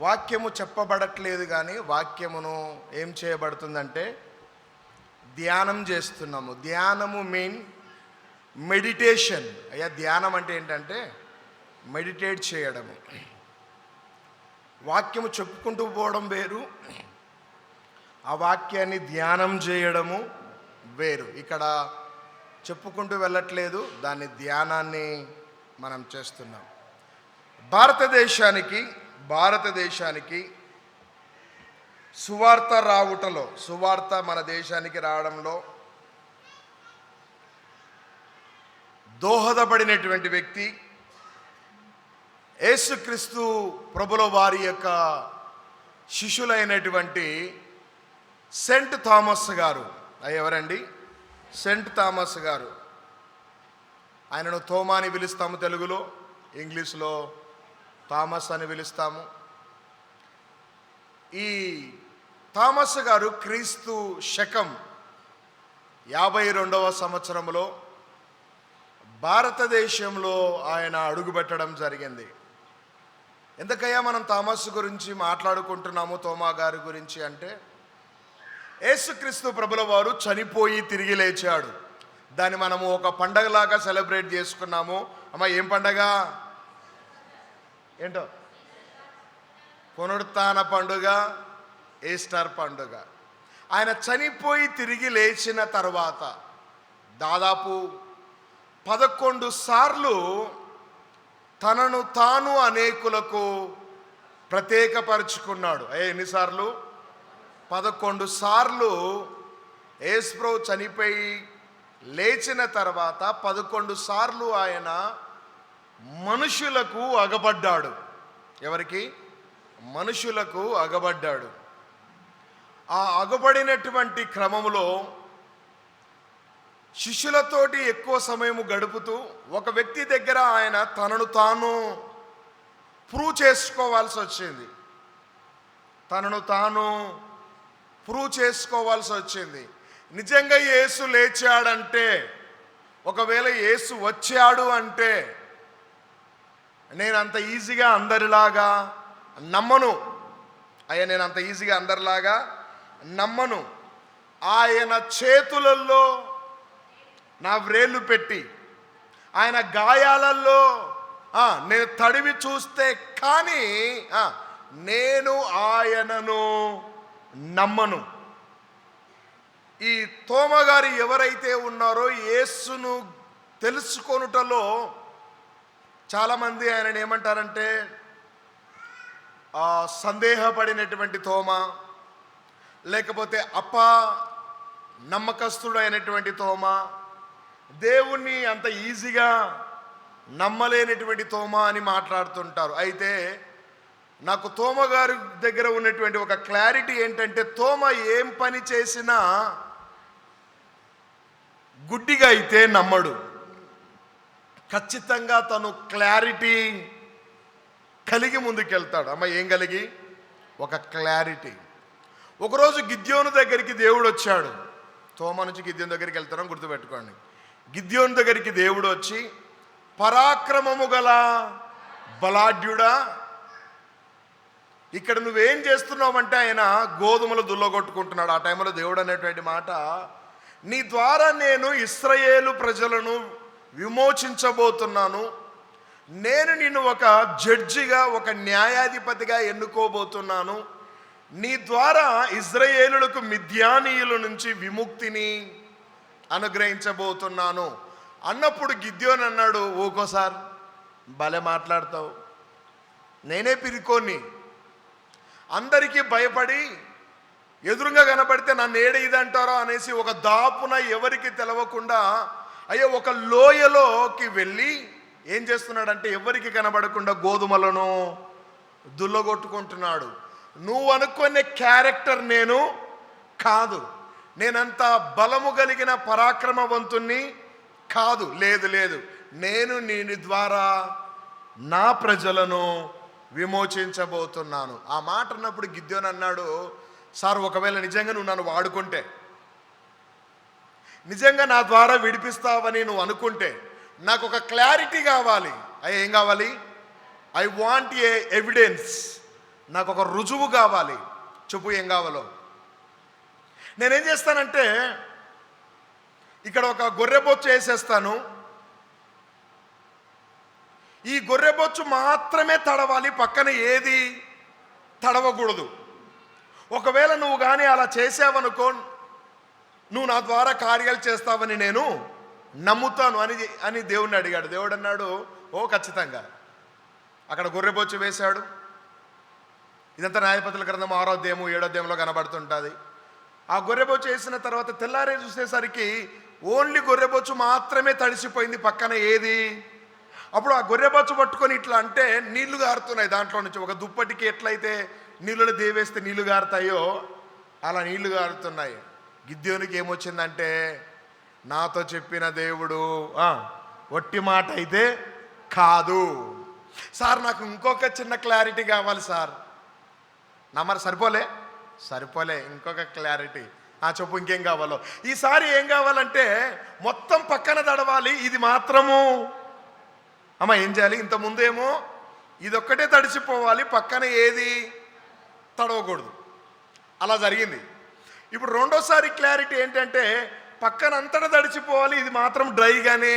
వాక్యము చెప్పబడట్లేదు, కానీ వాక్యమును ఏం చేయబడుతుందంటే ధ్యానం చేస్తున్నాము. ధ్యానము మీన్ మెడిటేషన్. అయ్యా, ధ్యానం అంటే ఏంటంటే మెడిటేట్ చేయడము. వాక్యము చెప్పుకుంటూ పోవడం వేరు, ఆ వాక్యాన్ని ధ్యానం చేయడము వేరు. ఇక్కడ చెప్పుకుంటూ వెళ్ళట్లేదు, దాన్ని ధ్యానాన్ని మనం చేస్తున్నాం. భారతదేశానికి సువార్త రావుటలో, సువార్త మన దేశానికి రావడంలో దోహదపడినటువంటి వ్యక్తి యేసుక్రీస్తు ప్రభుల వారి యొక్క శిష్యులైనటువంటి సెంట్ థామస్ గారు. ఎవరండి? సెంట్ థామస్ గారు. ఆయనను తోమా అని పిలుస్తాము తెలుగులో, ఇంగ్లీష్లో థామస్ అని పిలుస్తాము. ఈ థామస్ గారు క్రీస్తు శకం 52వ సంవత్సరంలో భారతదేశంలో ఆయన అడుగుపెట్టడం జరిగింది. ఎందుకయ్యా మనం థామస్ గురించి మాట్లాడుకుంటున్నాము, తోమా గారి గురించి అంటే, యేసుక్రీస్తు ప్రభుల వారు చనిపోయి తిరిగి లేచాడు. దాన్ని మనము ఒక పండగలాగా సెలబ్రేట్ చేసుకున్నాము. అమ్మ, ఏం పండగ? ఏంటో, పునరుత్థాన పండుగ, ఈస్టర్ పండుగ. ఆయన చనిపోయి తిరిగి లేచిన తర్వాత దాదాపు 11 సార్లు తనను తాను అనేకులకు ప్రత్యేకపరుచుకున్నాడు. ఎన్నిసార్లు? 11 సార్లు. యేసుప్రభు చనిపోయి లేచిన తర్వాత 11 సార్లు ఆయన మనుషులకు అగబడ్డాడు. ఎవరికి? మనుషులకు అగబడ్డాడు. ఆ అగబడినటువంటి క్రమంలో శిష్యులతోటి ఎక్కువ సమయం గడుపుతూ ఒక వ్యక్తి దగ్గర ఆయన తనను తాను ప్రూవ్ చేసుకోవాల్సి వచ్చింది. నిజంగా యేసు లేచాడంటే, ఒకవేళ యేసు వచ్చాడు అంటే నేను అంత ఈజీగా అందరిలాగా నమ్మను. ఆయన చేతులలో నా వ్రేళ్ళు పెట్టి, ఆయన గాయాలలో నేను తడివి చూస్తే కానీ నేను ఆయనను నమ్మను. ఈ తోమా గారు ఎవరైతే ఉన్నారో యేసును తెలుసుకొనుటలో చాలామంది ఆయనను ఏమంటారంటే సందేహపడినటువంటి తోమా, లేకపోతే నమ్మకస్తుడు అయినటువంటి తోమా, దేవుణ్ణి అంత ఈజీగా నమ్మలేనటువంటి తోమా అని మాట్లాడుతుంటారు. అయితే నాకు తోమా గారి దగ్గర ఉన్నటువంటి ఒక క్లారిటీ ఏంటంటే, తోమా ఏం పని చేసినా గుడ్డిగా అయితే నమ్మడు. ఖచ్చితంగా తను క్లారిటీ కలిగి ముందుకెళ్తాడు. ఏం కలిగి? ఒక క్లారిటీ. ఒకరోజు గిద్యోను దగ్గరికి దేవుడు వచ్చాడు. తోమా నుంచి గిద్యోను దగ్గరికి వెళ్తారని గుర్తుపెట్టుకోండి. గిద్యోను దగ్గరికి దేవుడు వచ్చి, పరాక్రమము గల బలాఢ్యుడా, ఇక్కడ నువ్వేం చేస్తున్నావంటే, ఆయన గోధుమలు దుల్లగొట్టుకుంటున్నాడు. ఆ టైంలో దేవుడు అనేటువంటి మాట, నీ ద్వారా నేను ఇశ్రాయేలు ప్రజలను విమోచించబోతున్నాను. నేను నిన్ను ఒక జడ్జిగా, ఒక న్యాయాధిపతిగా ఎన్నుకోబోతున్నాను. నీ ద్వారా ఇశ్రాయేలులకు మిద్యానీయుల నుంచి విముక్తిని అనుగ్రహించబోతున్నాను అన్నప్పుడు గిద్యోను అన్నాడు, ఓకోసారి భలే మాట్లాడతావు, నేనే పిరికోని, అందరికీ భయపడి ఎదురుగా కనబడితే నన్ను ఇదంటారో అనేసి ఒక దాపున ఎవరికి తెలవకుండా అయ్యో ఒక లోయలోకి వెళ్ళి ఏం చేస్తున్నాడంటే, ఎవరికి కనబడకుండా గోధుమలను దుల్లగొట్టుకుంటున్నాడు. నువ్వు అనుకునే క్యారెక్టర్ నేను కాదు, నేనంత బలము కలిగిన పరాక్రమవంతుణ్ణి కాదు. లేదు, నేను నీ ద్వారా నా ప్రజలను విమోచించబోతున్నాను. ఆ మాట అన్నప్పుడు గిద్యోను అన్నాడు, సార్, ఒకవేళ నిజంగా నువ్వు నన్ను వాడుకుంటే, నిజంగా నా ద్వారా విడిపిస్తావని నువ్వు అనుకుంటే, నాకు ఒక క్లారిటీ కావాలి. ఏం కావాలి? I want a evidence. నాకు ఒక రుజువు కావాలి. చెప్పు ఏం కావాలో. నేనేం చేస్తానంటే ఇక్కడ ఒక గొర్రెబొచ్చు వేసేస్తాను. ఈ గొర్రెబొచ్చు మాత్రమే తడవాలి, పక్కన ఏది తడవకూడదు. ఒకవేళ నువ్వు కానీ అలా చేసావనుకో, నువ్వు నా ద్వారా కార్యాలు చేస్తావని నేను నమ్ముతాను అని దేవుణ్ణి అడిగాడు. దేవుడు అన్నాడు, ఓ ఖచ్చితంగా. అక్కడ గొర్రెబొచ్చు వేశాడు. ఇదంతా న్యాయపతుల గ్రంథం 6వ అధ్యాయము 7వ అధ్యాయంలో కనబడుతుంటుంది. ఆ గొర్రెబొచ్చు వేసిన తర్వాత తెల్లారే చూసేసరికి ఓన్లీ గొర్రెబొచ్చు మాత్రమే తడిసిపోయింది, పక్కన ఏది. అప్పుడు ఆ గొర్రెబొచ్చు పట్టుకొని ఇట్లా అంటే నీళ్లు గారుతున్నాయి దాంట్లో నుంచి. ఒక దుప్పటికి ఎట్లయితే నీళ్ళలో దేవేస్తే నీళ్లు గారుతాయో అలా నీళ్లు గారుతున్నాయి. గిద్యోనికి ఏమొచ్చిందంటే, నాతో చెప్పిన దేవుడు ఒట్టి మాట అయితే కాదు. సార్ నాకు ఇంకొక చిన్న క్లారిటీ కావాలి సార్. నా మరి సరిపోలే ఇంకొక క్లారిటీ. చెప్పు ఇంకేం కావాలో. ఈసారి ఏం కావాలంటే మొత్తం పక్కన తడవాలి, ఇది మాత్రము ఏం చేయాలి. ఇంతకుముందేమో ఇదొక్కటే తడిసిపోవాలి, పక్కన ఏది తడవకూడదు. అలా జరిగింది. ఇప్పుడు రెండోసారి క్లారిటీ ఏంటంటే పక్కన అంతటా తడిచిపోవాలి, ఇది మాత్రం డ్రైగానే.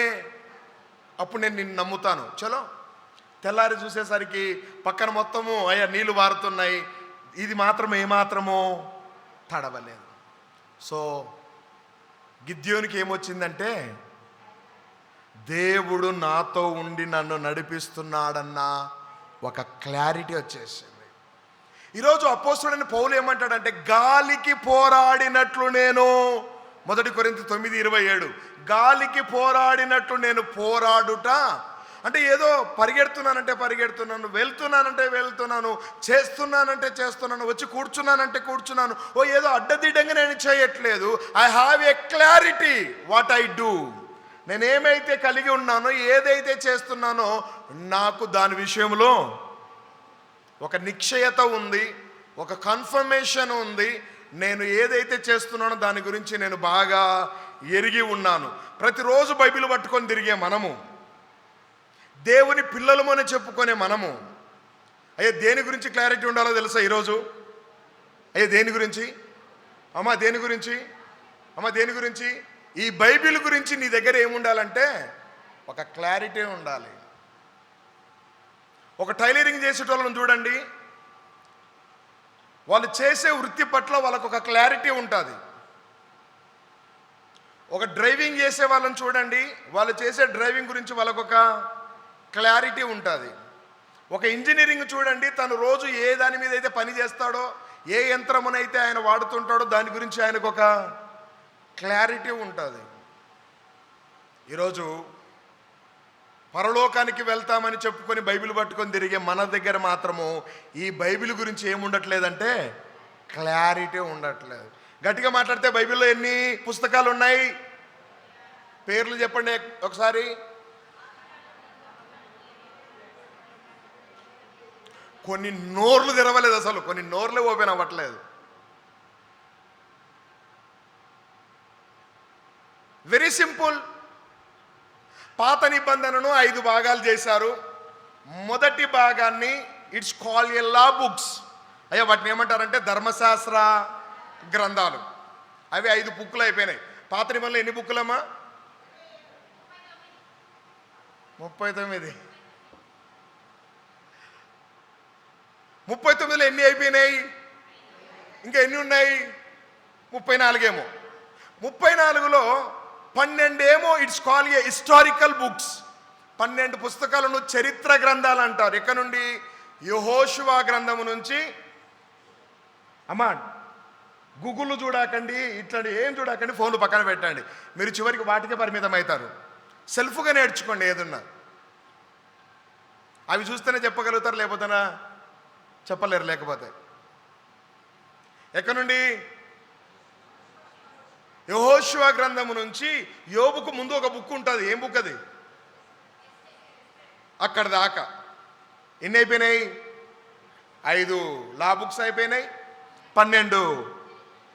అప్పుడు నేను నిన్ను నమ్ముతాను. చలో తెల్లారి చూసేసరికి పక్కన మొత్తము నీళ్లు వారుతున్నాయి, ఇది మాత్రం ఏమాత్రమో తడవలేదు. సో గిద్యోనికి ఏమొచ్చిందంటే, దేవుడు నాతో ఉండి నన్ను నడిపిస్తున్నాడన్న ఒక క్లారిటీ వచ్చేసింది. ఈరోజు అపోస్తలుడైన పౌలు ఏమంటాడంటే, గాలికి పోరాడినట్లు నేను, 1 కొరింథీ 9:27, గాలికి పోరాడినట్లు నేను పోరాడుట అంటే ఏదో పరిగెడుతున్నానంటే పరిగెడుతున్నాను, వెళ్తున్నానంటే వెళ్తున్నాను, చేస్తున్నానంటే చేస్తున్నాను, వచ్చి కూర్చున్నానంటే కూర్చున్నాను. ఏదో అడ్డదిడ్డంగా నేను చేయట్లేదు. I have a clarity what I do. నేనేమైతే కలిగి ఉన్నానో, ఏదైతే చేస్తున్నానో, నాకు దాని విషయంలో ఒక నిశ్చయత ఉంది, ఒక కన్ఫర్మేషన్ ఉంది. నేను ఏదైతే చేస్తున్నానో దాని గురించి నేను బాగా ఎరిగి ఉన్నాను. ప్రతిరోజు బైబిల్ పట్టుకొని తిరిగే మనము, దేవుని పిల్లలమని చెప్పుకునే మనము, దేని గురించి క్లారిటీ ఉండాలో తెలుసా ఈరోజు? దేని గురించి దేని గురించి? ఈ బైబిల్ గురించి నీ దగ్గర ఏముండాలంటే ఒక క్లారిటీ ఉండాలి. ఒక టైలరింగ్ చేసేటోళ్ళని చూడండి, వాళ్ళు చేసే వృత్తి పట్ల వాళ్ళకు ఒక క్లారిటీ ఉంటుంది. ఒక డ్రైవింగ్ చేసే వాళ్ళని చూడండి, వాళ్ళు చేసే డ్రైవింగ్ గురించి వాళ్ళకు ఒక క్లారిటీ ఉంటుంది. ఒక ఇంజనీరింగ్ చూడండి, తను రోజు ఏ దాని మీద అయితే పని చేస్తాడో, ఏ యంత్రమునైతే ఆయన వాడుతుంటాడో దాని గురించి ఆయనకు ఒక క్లారిటీ ఉంటుంది. ఈరోజు పరలోకానికి వెళ్తామని చెప్పుకొని బైబిల్ పట్టుకొని తిరిగే మన దగ్గర మాత్రము ఈ బైబిల్ గురించి ఏముండట్లేదంటే క్లారిటీ ఉండట్లేదు. గట్టిగా మాట్లాడితే బైబిల్లో ఎన్ని పుస్తకాలు ఉన్నాయి? పేర్లు చెప్పండి ఒకసారి. కొన్ని నోర్లు తెరవలేదు, అసలు కొన్ని నోర్లే ఓపెన్ అవ్వట్లేదు. Very simple. పాత నిబంధనను 5 భాగాలు చేశారు. మొదటి భాగాన్ని it's call a law books. వాటిని ఏమంటారంటే ధర్మశాస్త్ర గ్రంథాలు. అవి 5 బుక్కులు అయిపోయినాయి. పాత నిబంధనలు ఎన్ని బుక్కులమ్మా? 39. 39లో ఎన్ని అయిపోయినాయి? ఇంకా ఎన్ని ఉన్నాయి? 34 ఏమో. 34లో 12 ఏమో it's call A historical books. 12 పుస్తకాలను చరిత్ర గ్రంథాలు అంటారు. ఎక్కడ నుండి? యెహోషువ గ్రంథము నుంచి. గూగుల్ చూడకండి, ఇట్లాంటి ఏం చూడకండి, ఫోన్లు పక్కన పెట్టండి. మీరు చివరికి వాటికే పరిమితం అవుతారు. సెల్ఫ్గా నేర్చుకోండి ఏదున్నా. అవి చూస్తేనే చెప్పగలుగుతారు, లేకపోతేనా చెప్పలేరు. లేకపోతే ఎక్కడ నుండి? యెహోషువ గ్రంథము నుంచి యోబుకు ముందు ఒక బుక్ ఉంటుంది. ఏం బుక్ అది? అక్కడ దాకా ఎన్ని అయిపోయినాయి? 5 లా బుక్స్ అయిపోయినాయి, 12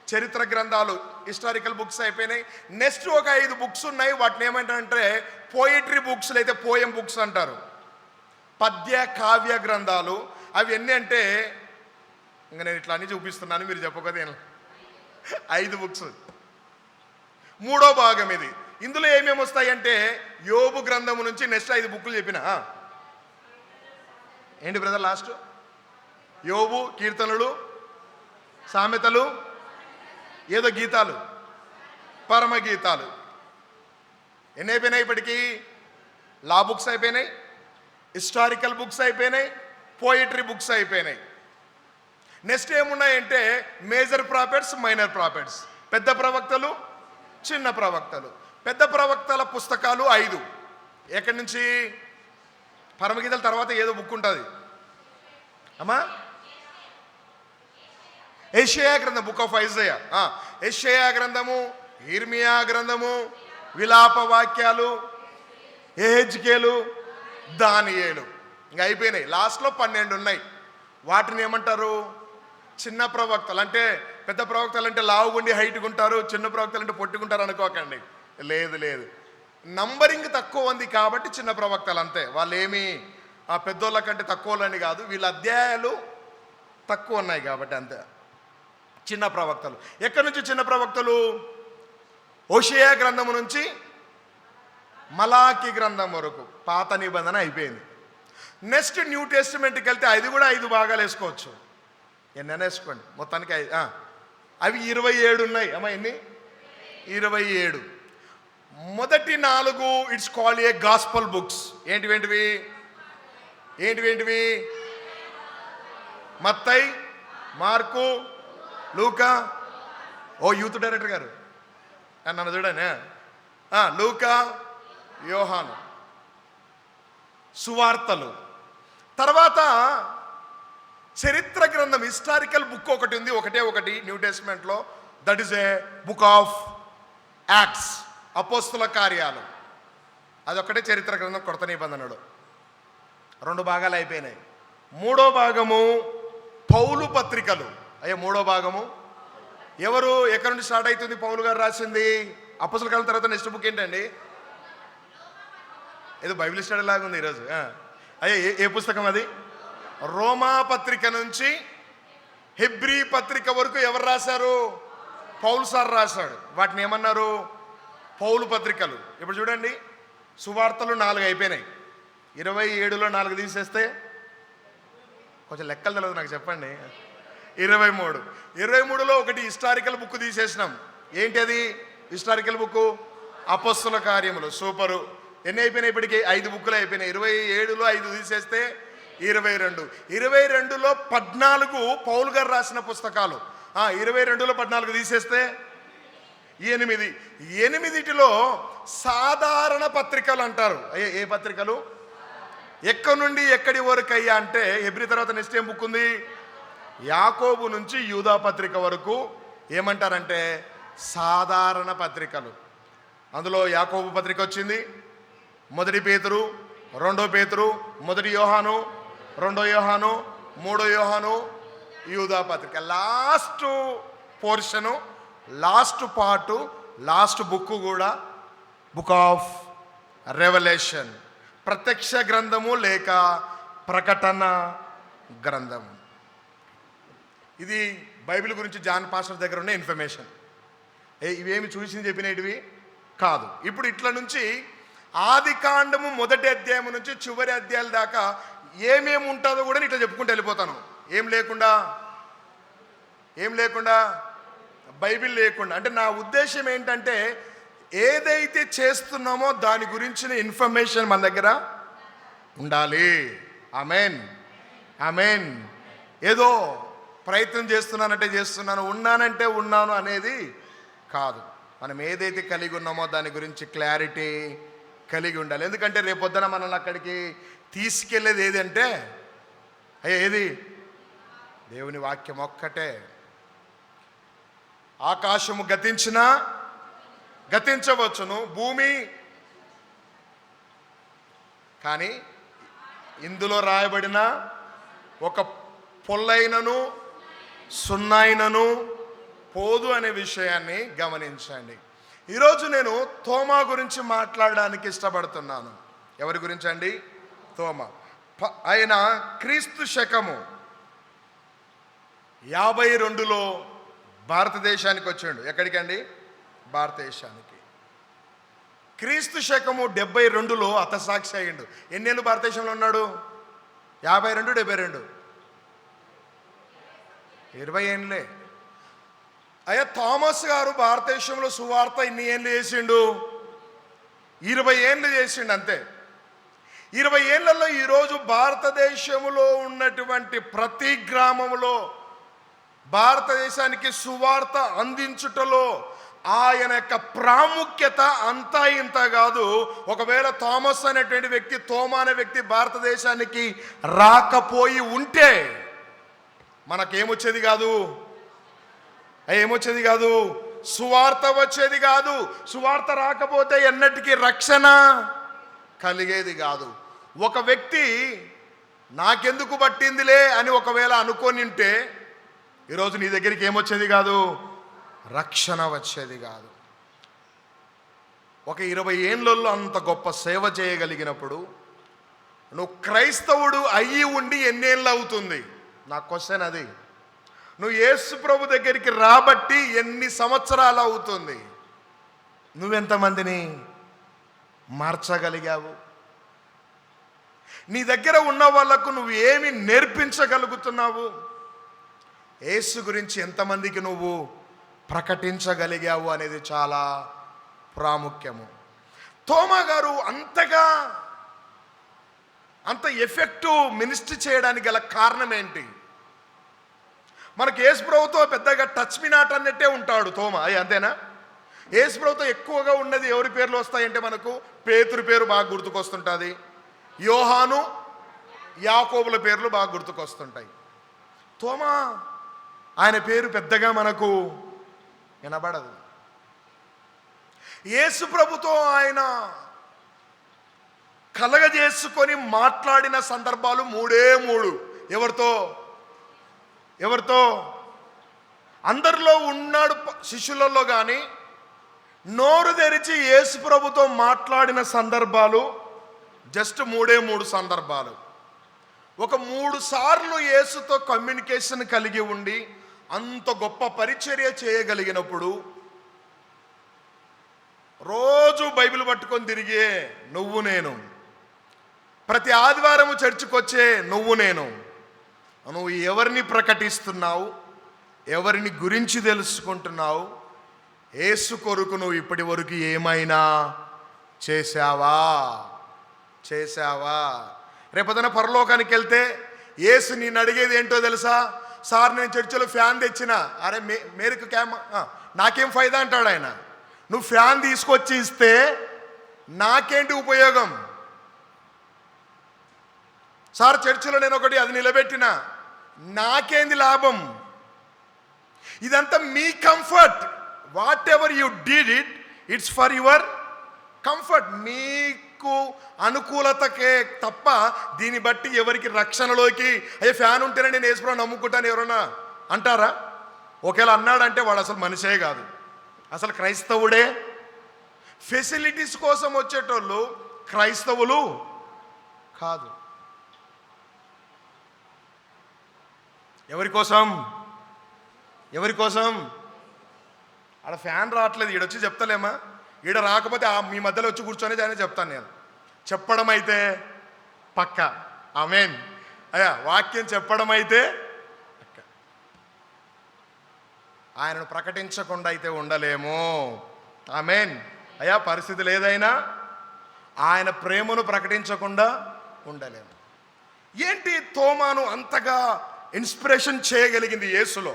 చరిత్ర గ్రంథాలు హిస్టారికల్ బుక్స్ అయిపోయినాయి. నెక్స్ట్ ఒక 5 బుక్స్ ఉన్నాయి. వాటిని ఏమంటారంటే పోయిటరీ బుక్స్, అయితే పోయం బుక్స్ అంటారు. పద్య కావ్య గ్రంథాలు. అవి ఎన్ని అంటే ఇంకా నేను ఇట్లా అన్నీ చూపిస్తున్నాను, మీరు చెప్పకపోతే 5 బుక్స్. 3వ భాగం ఇది. ఇందులో ఏమేమి వస్తాయంటే యోబు గ్రంథము నుంచి నెక్స్ట్ 5 బుక్కులు చెప్పిన. ఏంటి బ్రదర్ లాస్ట్? యోబు, కీర్తనలు, సామెతలు, ఏదో గీతాలు, పరమగీతాలు. ఎన్ని అయిపోయినాయి ఇప్పటికీ? లా బుక్స్ అయిపోయినాయి, హిస్టారికల్ బుక్స్ అయిపోయినాయి, పోయిటరీ బుక్స్ అయిపోయినాయి. నెక్స్ట్ ఏమున్నాయంటే మేజర్ ప్రాఫిట్స్, మైనర్ ప్రాఫిట్స్, పెద్ద ప్రవక్తలు, చిన్న ప్రవక్తలు. పెద్ద ప్రవక్తల పుస్తకాలు 5. ఎక్కడి నుంచి? పరమగీతల తర్వాత ఏదో బుక్ ఉంటుంది అమ్మా, యెషయా గ్రంథం, బుక్ ఆఫ్ ఐజయా, యెషయా గ్రంథము, ఇర్మియా గ్రంథము, విలాప వాక్యాలు, యెహెజ్కేలు, దానియేలు. ఇంకా అయిపోయినాయి. లాస్ట్లో 12 ఉన్నాయి. వాటిని ఏమంటారు? చిన్న ప్రవక్తలు. అంటే పెద్ద ప్రవక్తలు అంటే లావుగుండి హైట్గా ఉంటారు, చిన్న ప్రవక్తలు అంటే పొట్టుకుంటారు అనుకోకండి. లేదు లేదు, నంబరింగ్ తక్కువ ఉంది కాబట్టి చిన్న ప్రవక్తలు అంతే. వాళ్ళు ఏమి పెద్దోళ్ళ కంటే తక్కువలని కాదు, వీళ్ళ అధ్యాయాలు తక్కువ ఉన్నాయి కాబట్టి అంతే చిన్న ప్రవక్తలు. ఎక్కడి నుంచి చిన్న ప్రవక్తలు? హోషేయ గ్రంథము నుంచి మలాకి గ్రంథం వరకు పాత నిబంధన అయిపోయింది. నెక్స్ట్ న్యూ టెస్టిమెంట్కి వెళ్తే అది కూడా 5 భాగాలు వేసుకోవచ్చు. ఎన్నైనా వేసుకోండి, మొత్తానికి అవి 27 ఉన్నాయి అమ్మా. ఎన్ని? 27. మొదటి 4 it's called a gospel books. ఏంటివేంటివి? మత్తయి, మార్కు, లూకా. ఓ యూత్ డైరెక్టర్ గారు నన్ను చూడనే. లూకా, యోహాను. సువార్తలు. తర్వాత చరిత్ర గ్రంథం, హిస్టారికల్ బుక్ ఒకటి ఉంది, ఒకటి న్యూ టెస్టిమెంట్లో. That is a book of acts, అపోస్తుల కార్యాలు. అదొక్కటే చరిత్ర గ్రంథం కొత్త నిబంధనలో. 2 భాగాలు అయిపోయినాయి. 3వ భాగము పౌలు పత్రికలు. 3వ భాగము ఎవరు? ఎక్కడి నుండి స్టార్ట్ అవుతుంది? పౌలు గారు రాసింది. అపోస్తల కాలం తర్వాత నెక్స్ట్ బుక్ ఏంటండి? ఏదో బైబిల్ స్టడీ లాగా ఉంది ఈరోజు. ఏ పుస్తకం అది? రోమా పత్రిక నుంచి హెబ్రీ పత్రిక వరకు ఎవరు రాశారు? పౌలు సార్ రాశాడు. వాటిని ఏమన్నారు? పౌలు పత్రికలు. ఇప్పుడు చూడండి, సువార్తలు 4 అయిపోయినాయి. 27లో 4 తీసేస్తే కొంచెం లెక్కలు తెలియదు నాకు, చెప్పండి. 23. 23లో ఒకటి హిస్టారికల్ బుక్ తీసేసినాం. ఏంటి అది? హిస్టారికల్ బుక్ అపోస్తల కార్యములు. సూపరు. ఎన్ని అయిపోయినాయి ఇప్పటికి? 5 బుక్కులు అయిపోయినాయి. 27లో 5 తీసేస్తే 22. 22లో 14 పౌలు గారు రాసిన పుస్తకాలు. 22లో 14 తీసేస్తే 8. 8లో సాధారణ పత్రికలు అంటారు. ఏ పత్రికలు? ఎక్కడి నుండి ఎక్కడి వరకు అయ్యా అంటే హెబ్రీ తర్వాత నెక్స్ట్ ఏం బుక్ ఉంది? యాకోబు నుంచి యూదా పత్రిక వరకు ఏమంటారంటే సాధారణ పత్రికలు. అందులో యాకోబు పత్రిక వచ్చింది, 1 పేతురు, 2 పేతురు, 1 యోహాను, 2 యోహాను, 3 యోహాను, యూదా పత్రిక. Last portion, last part, last book కూడా బుక్ ఆఫ్ రెవల్యూషన్, ప్రత్యక్ష గ్రంథము లేక ప్రకటన గ్రంథం. ఇది బైబిల్ గురించి జాన్ పాస్టర్ దగ్గర ఉన్న ఇన్ఫర్మేషన్. ఇవేమి చూసి చెప్పినవి కాదు. ఇప్పుడు ఇట్ల నుంచి ఆది కాండము 1వ అధ్యాయం నుంచి చివరి అధ్యాయాల దాకా ఏమేమి ఉంటుందో కూడా ఇట్లా చెప్పుకుంటూ వెళ్ళిపోతాను. ఏం లేకుండా బైబిల్ లేకుండా. అంటే నా ఉద్దేశం ఏంటంటే ఏదైతే చేస్తున్నామో దాని గురించిన ఇన్ఫర్మేషన్ మన దగ్గర ఉండాలి. ఆమెన్. ఏదో ప్రయత్నం చేస్తున్నానంటే చేస్తున్నాను, ఉన్నానంటే ఉన్నాను అనేది కాదు. మనం ఏదైతే కలిగి ఉన్నామో దాని గురించి క్లారిటీ కలిగి ఉండాలి. ఎందుకంటే రేపొద్దున మనల్ని అక్కడికి తీసుకెళ్ళేది ఏదంటే ఏది? దేవుని వాక్యం ఒక్కటే. ఆకాశము గతించినా గతించవచ్చును, భూమి, కానీ ఇందులో రాయబడిన ఒక పొల్లైనను సున్నాయినను పోదు అనే విషయాన్ని గమనించండి. ఈరోజు నేను తోమా గురించి మాట్లాడడానికి ఇష్టపడుతున్నాను. ఎవరి గురించి అండి? తోమా. ఆయన క్రీస్తు శకము 52లో భారతదేశానికి వచ్చాడు. ఎక్కడికండి? భారతదేశానికి. క్రీస్తు శకము 72లో హతసాక్షి అయ్యిండు. ఎన్నేళ్ళు భారతదేశంలో ఉన్నాడు? 52, 72, 20 ఏళ్ళే. అయ్యా థామస్ గారు భారతదేశంలో సువార్త ఎన్ని ఏళ్ళు చేసిండు? 20 ఏళ్ళు చేసిండు అంతే. 20 ఏళ్లలో ఈరోజు భారతదేశంలో ఉన్నటువంటి ప్రతి గ్రామంలో భారతదేశానికి సువార్త అందించుటలో ఆయన యొక్క ప్రాముఖ్యత అంతా ఇంత కాదు. ఒకవేళ థామస్ అనేటువంటి వ్యక్తి, తోమా అనే వ్యక్తి భారతదేశానికి రాకపోయి ఉంటే మనకేమొచ్చేది కాదు? ఏమొచ్చేది కాదు? సువార్త వచ్చేది కాదు. సువార్త రాకపోతే ఎన్నటికీ రక్షణ కలిగేది కాదు. ఒక వ్యక్తి నాకెందుకు పట్టిందిలే అని ఒకవేళ అనుకొని ఉంటే ఈరోజు నీ దగ్గరికి ఏమొచ్చేది కాదు? రక్షణ వచ్చేది కాదు. ఒక 20 ఏళ్ళల్లో అంత గొప్ప సేవ చేయగలిగినప్పుడు నువ్వు క్రైస్తవుడు అయ్యి ఉండి ఎన్నేళ్ళు అవుతుంది? నా క్వశ్చన్ అది. నువ్వు యేసు ప్రభు దగ్గరికి రాబట్టి ఎన్ని సంవత్సరాలు అవుతుంది? నువ్వెంతమందిని మార్చగలిగావు? నీ దగ్గర ఉన్న వాళ్లకు నువ్వు ఏమి నేర్పించగలుగుతున్నావు? యేసు గురించి ఎంతమందికి నువ్వు ప్రకటించగలిగావు అనేది చాలా ప్రాముఖ్యము. తోమా గారు అంత ఎఫెక్టివ్ మినిస్ట్రీ చేయడానికి గల కారణం ఏంటి? మనకు యేసు ప్రభుతో పెద్దగా టచ్ మీ నాట్ అన్నట్టే ఉంటాడు తోమా. అంతేనా? యేసు ప్రభుతో ఎక్కువగా ఉన్నది ఎవరి పేర్లు వస్తాయంటే మనకు పేతురు పేరు బాగా గుర్తుకొస్తుంటుంది, యోహాను, యాకోబుల పేర్లు బాగా గుర్తుకొస్తుంటాయి. తోమా ఆయన పేరు పెద్దగా మనకు వినబడదు. యేసు ప్రభుతో ఆయన కలగజేసుకొని మాట్లాడిన సందర్భాలు 3 ఎవరితో? అందరిలో ఉన్నాడు శిష్యులలో, కానీ నోరు తెరిచి యేసు ప్రభుతో మాట్లాడిన సందర్భాలు జస్ట్ 3 సందర్భాలు. ఒక 3 సార్లు యేసుతో కమ్యూనికేషన్ కలిగి ఉండి అంత గొప్ప పరిచర్య చేయగలిగినప్పుడు రోజు బైబిల్ పట్టుకొని తిరిగే నువ్వు నేను, ప్రతి ఆదివారము చర్చికి వచ్చే నువ్వు నువ్వు ఎవరిని ప్రకటిస్తున్నావు? ఎవరిని గురించి తెలుసుకుంటున్నావు? యేసు కొరకు నువ్వు ఇప్పటి వరకు ఏమైనా చేశావా? రేపొద్దున పరలోకానికి వెళ్తే యేసు నేను అడిగేది ఏంటో తెలుసా? సార్ నేను చర్చిలో ఫ్యాన్ తెచ్చిన. అరే మేరకు నాకేం ఫైదా అంటాడు ఆయన. నువ్వు ఫ్యాన్ తీసుకొచ్చి ఇస్తే నాకేంటి ఉపయోగం? సార్ చర్చిలో నేను ఒకటి అది నిలబెట్టిన, నాకేంది లాభం? ఇదంతా మీ comfort. Whatever you did it's for your comfort. మీకు అనుకూలతకే తప్ప దీన్ని బట్టి ఎవరికి రక్షణలోకి అయ్యే ఫ్యాన్ ఉంటేనే నేను యేసుప్రభుని నమ్ముకుంటాను ఎవరన్నా అంటారా? ఒకవేళ అన్నాడంటే వాడు అసలు మనిషే కాదు, అసలు క్రైస్తవుడే. ఫెసిలిటీస్ కోసం వచ్చేటోళ్ళు క్రైస్తవులు కాదు. ఎవరి కోసం? ఆడ ఫ్యాన్ రావట్లేదు, ఈడొచ్చి చెప్తలేమా? ఈడ రాకపోతే మీ మధ్యలో వచ్చి కూర్చొని దాన్ని చెప్తాను నేను. చెప్పడం అయితే పక్క. ఆమేన్. అయ్యా వాక్యం చెప్పడం అయితే పక్క. ఆయనను ప్రకటించకుండా అయితే ఉండలేము. ఆమేన్. అయ్యా పరిస్థితులు ఏదైనా ఆయన ప్రేమను ప్రకటించకుండా ఉండలేము. ఏంటి తోమాను అంతగా ఇన్స్పిరేషన్ చేయగలిగింది యేసులో?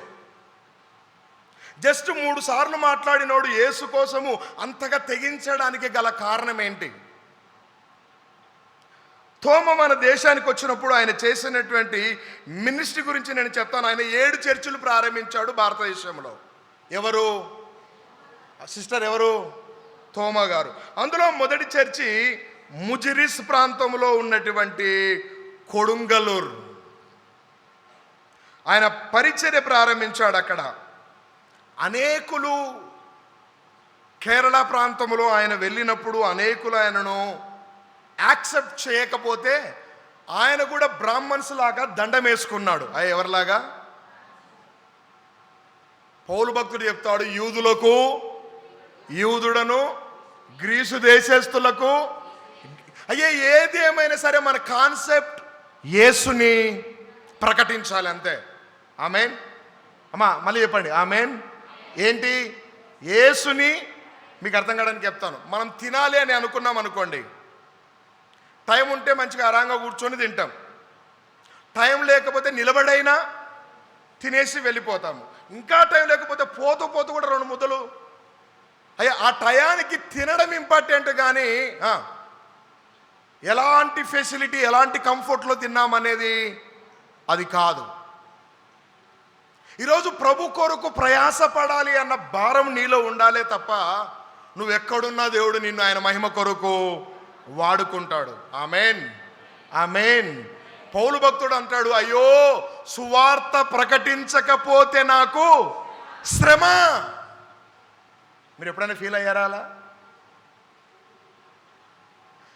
జస్ట్ 3 సార్లు మాట్లాడినోడు యేసు కోసము అంతగా తెగించడానికి గల కారణం ఏంటి? తోమ మన దేశానికి వచ్చినప్పుడు ఆయన చేసినటువంటి మినిస్ట్రీ గురించి నేను చెప్తాను. ఆయన 7 చర్చిలు ప్రారంభించాడు భారతదేశంలో. ఎవరు సిస్టర్? ఎవరు? తోమా గారు. అందులో మొదటి చర్చి ముజిరిస్ ప్రాంతంలో ఉన్నటువంటి కొడుంగలూర్. ఆయన పరిచర్య ప్రారంభించాడు అక్కడ. అనేకులు కేరళ ప్రాంతంలో ఆయన వెళ్ళినప్పుడు అనేకులు ఆయనను యాక్సెప్ట్ చేయకపోతే ఆయన కూడా బ్రాహ్మణ్స్ లాగా దండం వేసుకున్నాడు. ఎవరిలాగా? పౌలు భక్తుడు చెప్తాడు, యూదులకు యూదుడను, గ్రీసు దేశస్థులకు. అయ్యే ఏది ఏమైనా సరే మన కాన్సెప్ట్ యేసుని ప్రకటించాలి అంతే. ఆమేన్. అమ్మా మళ్ళీ చెప్పండి ఆమేన్. ఏంటి? యేసుని మీకు అర్థం కావడానికి చెప్తాను. మనం తినాలి అని అనుకున్నాం అనుకోండి, టైం ఉంటే మంచిగా ఆరాంగా కూర్చొని తింటాం, టైం లేకపోతే నిలబడైనా తినేసి వెళ్ళిపోతాము. ఇంకా టైం లేకపోతే పోతూ పోతూ కూడా 2 ముద్దలు. అయ్యా ఆ టయానికి తినడం ఇంపార్టెంట్, కానీ ఎలాంటి ఫెసిలిటీ ఎలాంటి కంఫర్ట్లో తిన్నామనేది అది కాదు. ఈరోజు ప్రభు కొరకు ప్రయాసపడాలి అన్న భారం నీలో ఉండాలే తప్ప, నువ్వు ఎక్కడున్నా దేవుడు నిన్ను ఆయన మహిమ కొరకు వాడుకుంటాడు. ఆమేన్, ఆమేన్. పౌలు భక్తుడు అంటాడు, అయ్యో సువార్త ప్రకటించకపోతే నాకు శ్రమ. మీరు ఎప్పుడైనా ఫీల్ అయ్యారా అలా?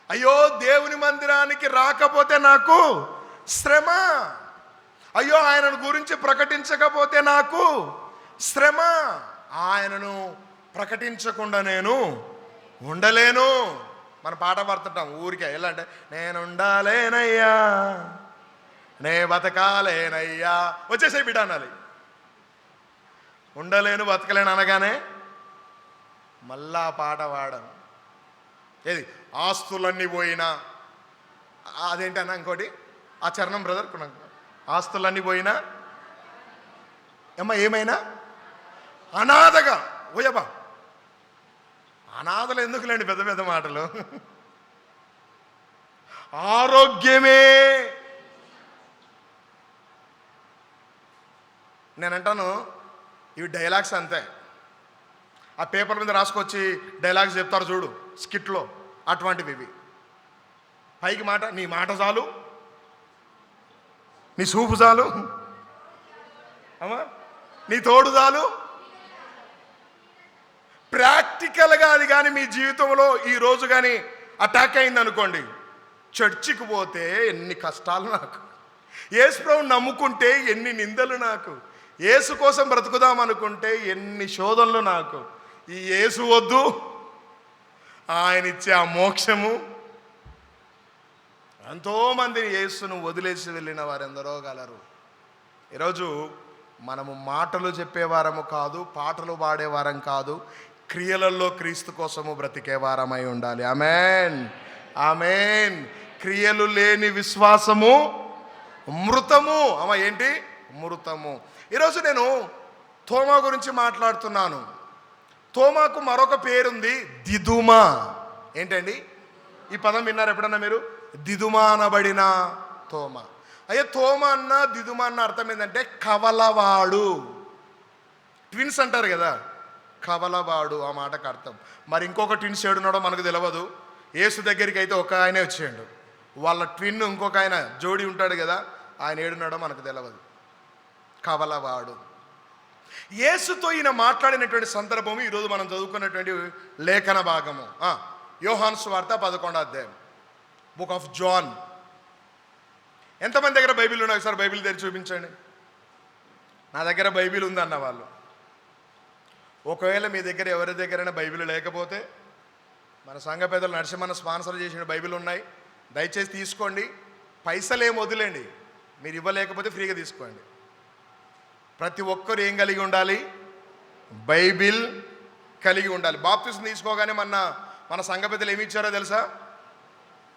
అయ్యో దేవుని మందిరానికి రాకపోతే నాకు శ్రమ, అయ్యో ఆయనను గురించి ప్రకటించకపోతే నాకు శ్రమ, ఆయనను ప్రకటించకుండా నేను ఉండలేను. మన పాట పాడుతుంటాం ఊరికే. ఎలా అంటే, నేను ఉండాలేనయ్యా, నే బతకాలేనయ్యా, వచ్చేసే బిడ్డ అనాలి. ఉండలేను బతకలేను అనగానే మళ్ళా పాట పాడడం. ఏది? ఆస్తులన్నీ పోయినా, అదేంటన్నా ఇంకోటి ఆ చరణం బ్రదర్, ఆస్తులన్నీ పోయినా ఏమైనా అనాథగా. ఓయబ్బా, అనాథలు ఎందుకులేండి పెద్ద పెద్ద మాటలు. ఆరోగ్యమే. నేనంటాను ఇవి డైలాగ్స్ అంతే. ఆ పేపర్ మీద రాసుకొచ్చి డైలాగ్స్ చెప్తారు చూడు స్కిట్లో, అటువంటివి ఇవి. పైకి మాట, నీ మాట చాలు, నీ చూపు చాలు, అమ్మా నీ తోడు చాలు. ప్రాక్టికల్గా అది కానీ మీ జీవితంలో ఈరోజు కానీ అటాక్ అయింది అనుకోండి, చర్చికి పోతే ఎన్ని కష్టాలు నాకు, యేసు ప్రభువుని నమ్ముకుంటే ఎన్ని నిందలు నాకు, యేసు కోసం బ్రతుకుదాం అనుకుంటే ఎన్ని శోధనలు నాకు. ఈ యేసు వద్దు, ఆయన ఇచ్చే ఆ మోక్షము. ఎంతోమందిని యేసును వదిలేసి వెళ్ళిన వారెందరో గలరు. ఈరోజు మనము మాటలు చెప్పేవారము కాదు, పాటలు పాడేవారం కాదు, క్రియలలో క్రీస్తు కోసము బ్రతికేవారమై ఉండాలి. ఆమేన్, ఆమేన్. క్రియలు లేని విశ్వాసము మృతము. అమ్మ ఏంటి? మృతము. ఈరోజు నేను తోమా గురించి మాట్లాడుతున్నాను. తోమాకు మరొక పేరుంది, దిదుమా. ఏంటండి ఈ పదం విన్నారు ఎప్పుడన్నా మీరు? దిదుమా అనబడిన తోమా. అయ్యే తోమా అన్న దిదుమా అన్న అర్థం ఏంటంటే కవలవాడు. ట్విన్స్ అంటారు కదా, కవలవాడు ఆ మాటకు అర్థం. మరి ఇంకొక ట్విన్స్ ఏడున్నాడో మనకు తెలియదు. యేసు దగ్గరికి అయితే ఒక ఆయనే వచ్చేయండు, వాళ్ళ ట్విన్ ఇంకొక ఆయన జోడి ఉంటాడు కదా, ఆయన ఏడున్నాడో మనకు తెలియదు. కవలవాడు. యేసుతో ఈయన మాట్లాడినటువంటి సందర్భము ఈరోజు మనం చదువుకున్నటువంటి లేఖన భాగము యోహాను సువార్త 11వ అధ్యాయం, బుక్ ఆఫ్ జాన్. ఎంతమంది దగ్గర బైబిల్ ఉన్నాయి? ఒకసారి బైబిల్ తెరిచి చూపించండి. నా దగ్గర బైబిల్ ఉందన్న వాళ్ళు. ఒకవేళ మీ దగ్గర ఎవరి దగ్గరైనా బైబిల్ లేకపోతే, మన సంఘ పెద్దలు నరసింహన్న స్పాన్సర్ చేసిన బైబిల్ ఉన్నాయి, దయచేసి తీసుకోండి. పైసలు ఏం వదిలేండి, మీరు ఇవ్వలేకపోతే ఫ్రీగా తీసుకోండి. ప్రతి ఒక్కరు ఏం కలిగి ఉండాలి? బైబిల్ కలిగి ఉండాలి. బాప్తిసం తీసుకోగానే మన సంఘ పెద్దలు ఏమి ఇచ్చారో తెలుసా?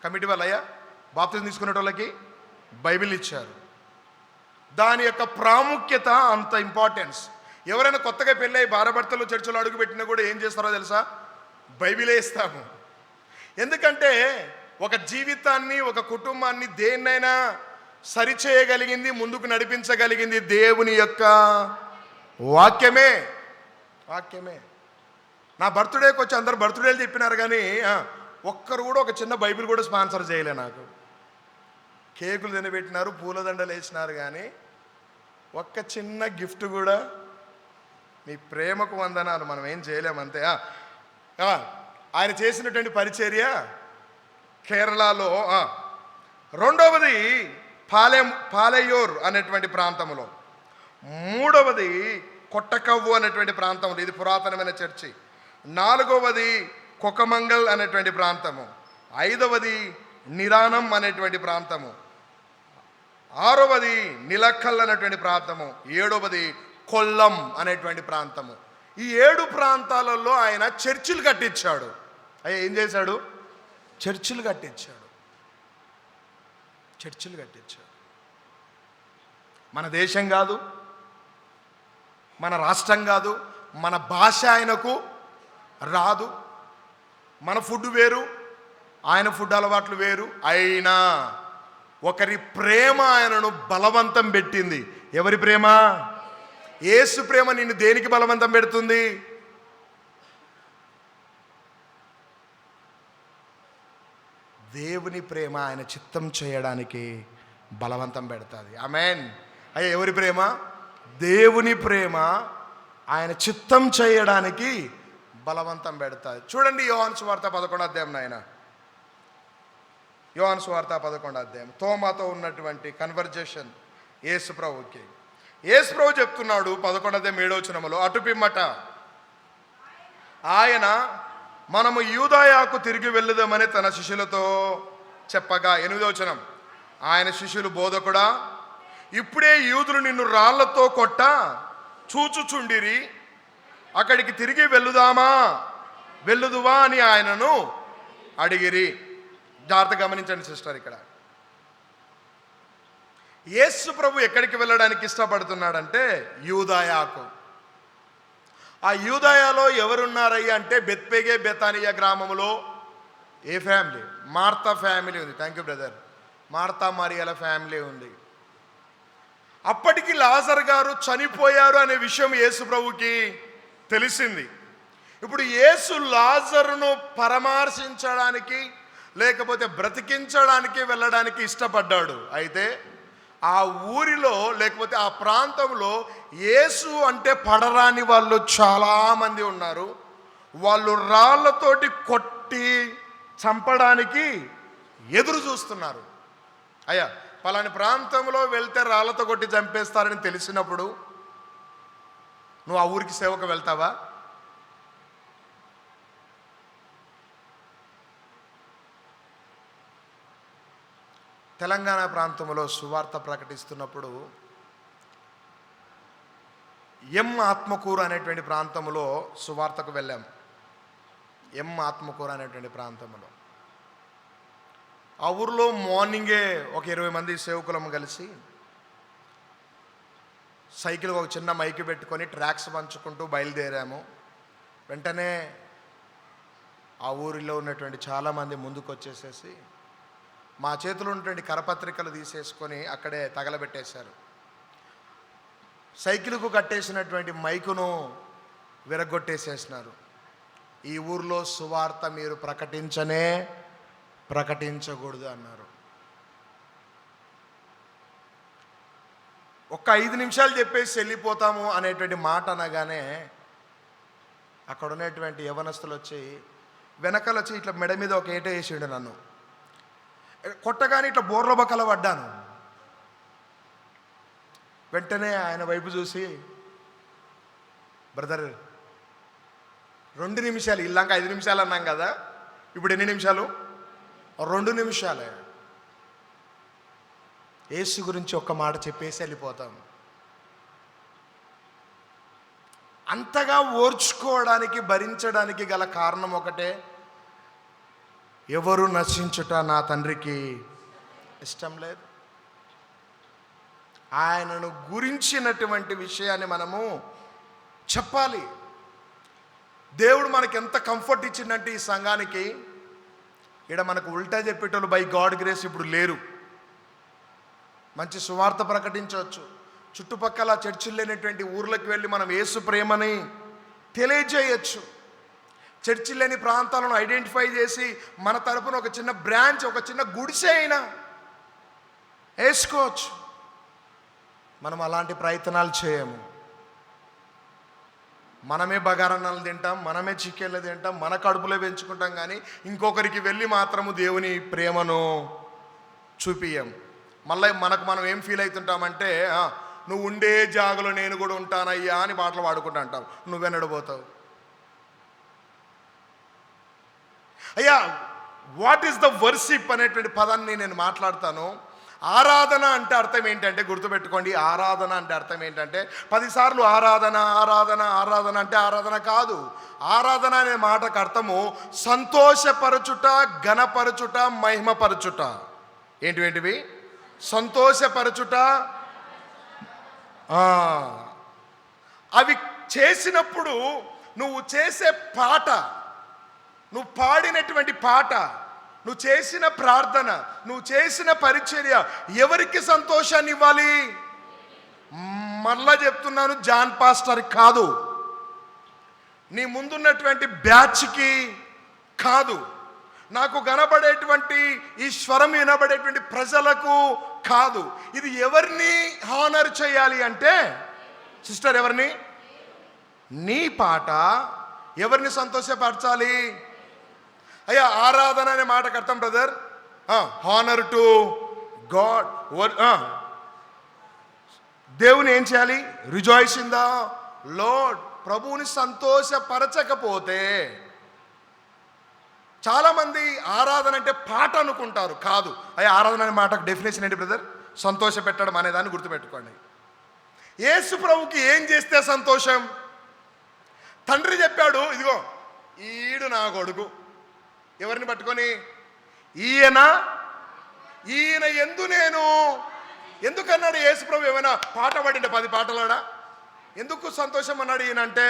కమిటీ వాళ్ళయ్యా బాప్తిసం తీసుకునే వాళ్ళకి బైబిల్ ఇచ్చారు. దాని యొక్క ప్రాముఖ్యత అంత ఇంపార్టెన్స్. ఎవరైనా కొత్తగా పెళ్ళి భార్యాభర్తలు చర్చలో అడుగు పెట్టినా కూడా ఏం చేస్తారో తెలుసా? బైబిలే ఇస్తాము. ఎందుకంటే ఒక జీవితాన్ని, ఒక కుటుంబాన్ని, దేన్నైనా సరిచేయగలిగింది, ముందుకు నడిపించగలిగింది దేవుని యొక్క వాక్యమే. వాక్యమే. నా బర్త్డేకి వచ్చి అందరు బర్త్డేలు చెప్పినారు, కానీ ఒక్కరు కూడా ఒక చిన్న బైబిల్ కూడా స్పాన్సర్ చేయలే నాకు. కేకులు తినబెట్టినారు, పూలదండలు వేసినారు, కానీ ఒక్క చిన్న గిఫ్ట్ కూడా, మీ ప్రేమకు వందనాలు, మనం ఏం చేయలేమంతే. ఆయన చేసినటువంటి పరిచర్య కేరళలో, రెండవది పాలెయోర్ అనేటువంటి ప్రాంతంలో, మూడవది కొట్టకవ్వు అనేటువంటి ప్రాంతం, ఇది పురాతనమైన చర్చి. 4వది కొకమంగల్ అనేటువంటి ప్రాంతము. 5వది నిరానం అనేటువంటి ప్రాంతము. 6వది నిలక్కల్ అనేటువంటి ప్రాంతము. 7వది కొల్లం అనేటువంటి ప్రాంతము. ఈ 7 ప్రాంతాలలో ఆయన చర్చిలు కట్టించాడు. ఏం చేశాడు? చర్చిలు కట్టించాడు. మన దేశం కాదు, మన రాష్ట్రం కాదు, మన భాష ఆయనకు రాదు. మన ఫుడ్ వేరు, ఆయన ఫుడ్ అలవాట్లు వేరు. అయినా ఒకరి ప్రేమ ఆయనను బలవంతం పెట్టింది. ఎవరి ప్రేమ? యేసు ప్రేమ నిన్ను దేనికి బలవంతం పెడుతుంది? దేవుని ప్రేమ ఆయన చిత్తం చేయడానికి బలవంతం పెడుతుంది. ఆమేన్. అయ్యా, ఎవరి ప్రేమ? దేవుని ప్రేమ ఆయన చిత్తం చేయడానికి బలవంతం పెడుతుంది. చూడండి, యోహాను సువార్త 11వ అధ్యాయం. నాయన యోహాను సువార్త 11వ అధ్యాయం. తోమాతో ఉన్నటువంటి కన్వర్జేషన్ యేసు ప్రభుకి. యేసు ప్రభు చెప్తున్నాడు 11వ అధ్యాయం 7వ వచనములో, అటు పిమ్మట ఆయన మనము యూదాయాకు తిరిగి వెళ్ళుదామని తన శిష్యులతో చెప్పగా. 8వ వచనం, ఆయన శిష్యులు, బోధకుడా, ఇప్పుడే యూదులు నిన్ను రాళ్లతో కొట్ట చూచుచుండిరి, అక్కడికి తిరిగి వెళ్ళుదువా అని ఆయనను అడిగిరి. జాగ్రత్త గమనించండి సిస్టర్, ఇక్కడ యేసు ప్రభు ఎక్కడికి వెళ్ళడానికి ఇష్టపడుతున్నాడంటే యూదాయాకు. ఆ యూదాయాలో ఎవరున్నారయ్యా అంటే బెత్పేగే బెతానియా గ్రామంలో ఏ ఫ్యామిలీ? మార్తా ఫ్యామిలీ ఉంది. Thank you brother. మార్తా మరియల ఫ్యామిలీ ఉంది. అప్పటికి లాజర్ గారు చనిపోయారు అనే విషయం యేసు ప్రభుకి తెలిసింది. ఇప్పుడు యేసు లాజరును పరామర్శించడానికి లేకపోతే బ్రతికించడానికి వెళ్ళడానికి ఇష్టపడ్డాడు. అయితే ఆ ఊరిలో లేకపోతే ఆ ప్రాంతంలో యేసు అంటే పడరాని వాళ్ళు చాలామంది ఉన్నారు. వాళ్ళు రాళ్లతోటి కొట్టి చంపడానికి ఎదురు చూస్తున్నారు. అయ్యా, పలాని ప్రాంతంలో వెళ్తే రాళ్లతో కొట్టి చంపేస్తారని తెలిసినప్పుడు నువ్వు ఆ ఊరికి సేవకు వెళ్తావా? తెలంగాణ ప్రాంతంలో సువార్త ప్రకటిస్తున్నప్పుడు ఆత్మకూరు అనేటువంటి ప్రాంతంలో సువార్తకు వెళ్ళాం. ఆత్మకూరు అనేటువంటి ప్రాంతంలో ఆ ఊరిలో మార్నింగే ఒక 20 మంది సేవకులము కలిసి సైకిల్ ఒక చిన్న మైకి పెట్టుకొని ట్రాక్స్ పంచుకుంటూ బయలుదేరాము. వెంటనే ఆ ఊరిలో ఉన్నటువంటి చాలామంది ముందుకు వచ్చేసేసి మా చేతిలో ఉన్నటువంటి కరపత్రికలు తీసేసుకొని అక్కడే తగలబెట్టేశారు. సైకిల్కు కట్టేసినటువంటి మైకును విరగొట్టేసేసినారు. ఈ ఊర్లో సువార్త మీరు ప్రకటించకూడదు అన్నారు. ఒక్క 5 నిమిషాలు చెప్పేసి వెళ్ళిపోతాము అనేటువంటి మాట అనగానే అక్కడ ఉన్నటువంటి యవనస్తులు వచ్చి వెనకాల వచ్చి ఇట్లా మెడ మీద ఒక ఏట వేసిండు. నన్ను కొట్టగానే ఇట్లా బోర్ల బక్కల పడ్డాను. వెంటనే ఆయన వైపు చూసి, బ్రదర్ 2 నిమిషాలు, ఇల్లాక 5 నిమిషాలు అన్నాం కదా, ఇప్పుడు ఎన్ని నిమిషాలు? 2 నిమిషాలే. యేసు గురించి ఒక్క మాట చెప్పేసి వెళ్ళిపోతాం. అంతగా ఓర్చుకోవడానికి భరించడానికి గల కారణం ఒకటే, ఎవరు నశించుట నా తండ్రికి ఇష్టం లేదు. ఆయనను గురించినటువంటి విషయాన్ని మనము చెప్పాలి. దేవుడు మనకి ఎంత కంఫర్ట్ ఇచ్చిందంటే ఈ సంఘానికి, ఇక్కడ మనకు ఉల్టా చెప్పేటోళ్ళు బై గాడ్ గ్రేస్ ఇప్పుడు లేరు. మంచి సువార్త ప్రకటించవచ్చు. చుట్టుపక్కల చర్చిలు లేనటువంటి ఊర్లకు వెళ్ళి మనం యేసు ప్రేమని తెలియజేయచ్చు. చర్చి లేని ప్రాంతాలను ఐడెంటిఫై చేసి మన తరపున ఒక చిన్న బ్రాంచ్, ఒక చిన్న గుడిసె అయినా వేసుకోవచ్చు. మనం అలాంటి ప్రయత్నాలు చేయము. మనమే బగారన్నాలు తింటాం, మనమే చికెన్లు తింటాం, మన కడుపులో పెంచుకుంటాం. కానీ ఇంకొకరికి వెళ్ళి మాత్రము దేవుని ప్రేమను చూపియం. మళ్ళీ మనం ఏం ఫీల్ అవుతుంటామంటే, నువ్వు ఉండే జాగలో నేను కూడా ఉంటానయ్యా అని పాటలు పాడుకుంటూ అంటావు. నువ్వెన్నడబోతావు? అయ్యా, వాట్ ఈస్ ద వర్షిప్ అనేటువంటి పదాన్ని నేను మాట్లాడతాను. ఆరాధన అంటే అర్థం ఏంటంటే, గుర్తుపెట్టుకోండి, ఆరాధన అంటే అర్థం ఏంటంటే 10 సార్లు ఆరాధన ఆరాధన ఆరాధన అంటే ఆరాధన కాదు. ఆరాధన అనే మాటకు అర్థము సంతోషపరచుట, ఘనపరచుట, మహిమపరచుట. ఏంటివి? సంతోషపరచుట. అవి చేసినప్పుడు నువ్వు చేసే పాట, నువ్వు పాడినటువంటి పాట, నువ్వు చేసిన ప్రార్థన, నువ్వు చేసిన పరిచర్య ఎవరికి సంతోషాన్ని ఇవ్వాలి? మళ్ళా చెప్తున్నాను, జాన్ పాస్టర్ కాదు, నీ ముందున్నటువంటి బ్యాచ్కి కాదు, నాకు కనబడేటువంటి ఈ స్వరం వినబడేటువంటి ప్రజలకు కాదు. ఇది ఎవరిని హానర్ చేయాలి అంటే సిస్టర్, ఎవరిని? నీ పాట ఎవరిని సంతోషపరచాలి? అయ్యా, ఆరాధన అనే మాటకు అర్థం బ్రదర్ హానర్ టు గాడ్. దేవుని ఏం చేయాలి? Rejoice in the lord. ప్రభువుని సంతోషపరచకపోతే, చాలామంది ఆరాధన అంటే పాట అనుకుంటారు. కాదు. అయ్యా, ఆరాధన అనే మాటకు డెఫినేషన్ ఏంటి బ్రదర్? సంతోష పెట్టడం అనేదాన్ని గుర్తుపెట్టుకోండి. యేసు ప్రభుకి ఏం చేస్తే సంతోషం? తండ్రి చెప్పాడు, ఇదిగో ఈడు నా కొడుకు. ఎవరిని పట్టుకొని? ఈయన ఎందు నేను. ఎందుకన్నాడు యేసు ప్రభు? ఏమైనా పాట పాడిండే 10 పాటలాడా? ఎందుకు సంతోషం అన్నాడు ఈయన అంటే,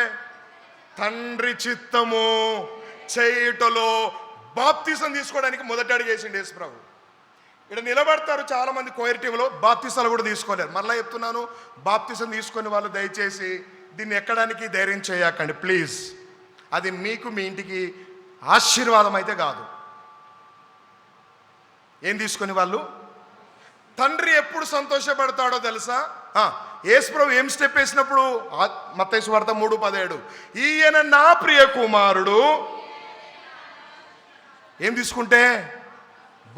తండ్రి చిత్తము చేయుటలో బాప్తిసం తీసుకోవడానికి మొదటి అడుగు వేసిండు యేసు ప్రభు. ఇక్కడ నిలబడతారు చాలామంది కోయర్ టీంలో, బాప్తిసాలు కూడా తీసుకోలేరు. మరలా చెప్తున్నాను, బాప్తిసం తీసుకొని వాళ్ళు దయచేసి దీన్ని ఎక్కడానికి ధైర్యం చేయకండి ప్లీజ్. అది మీకు మీ ఇంటికి ఆశీర్వాదం అయితే కాదు. ఏం తీసుకొని వాళ్ళు? తండ్రి ఎప్పుడు సంతోషపడతాడో తెలుసా? యేసు ప్రభు ఏం స్టెప్ వేసినప్పుడు? మత్తయి సువార్త 3:17, ఈయన నా ప్రియ కుమారుడు. ఏం తీసుకుంటే?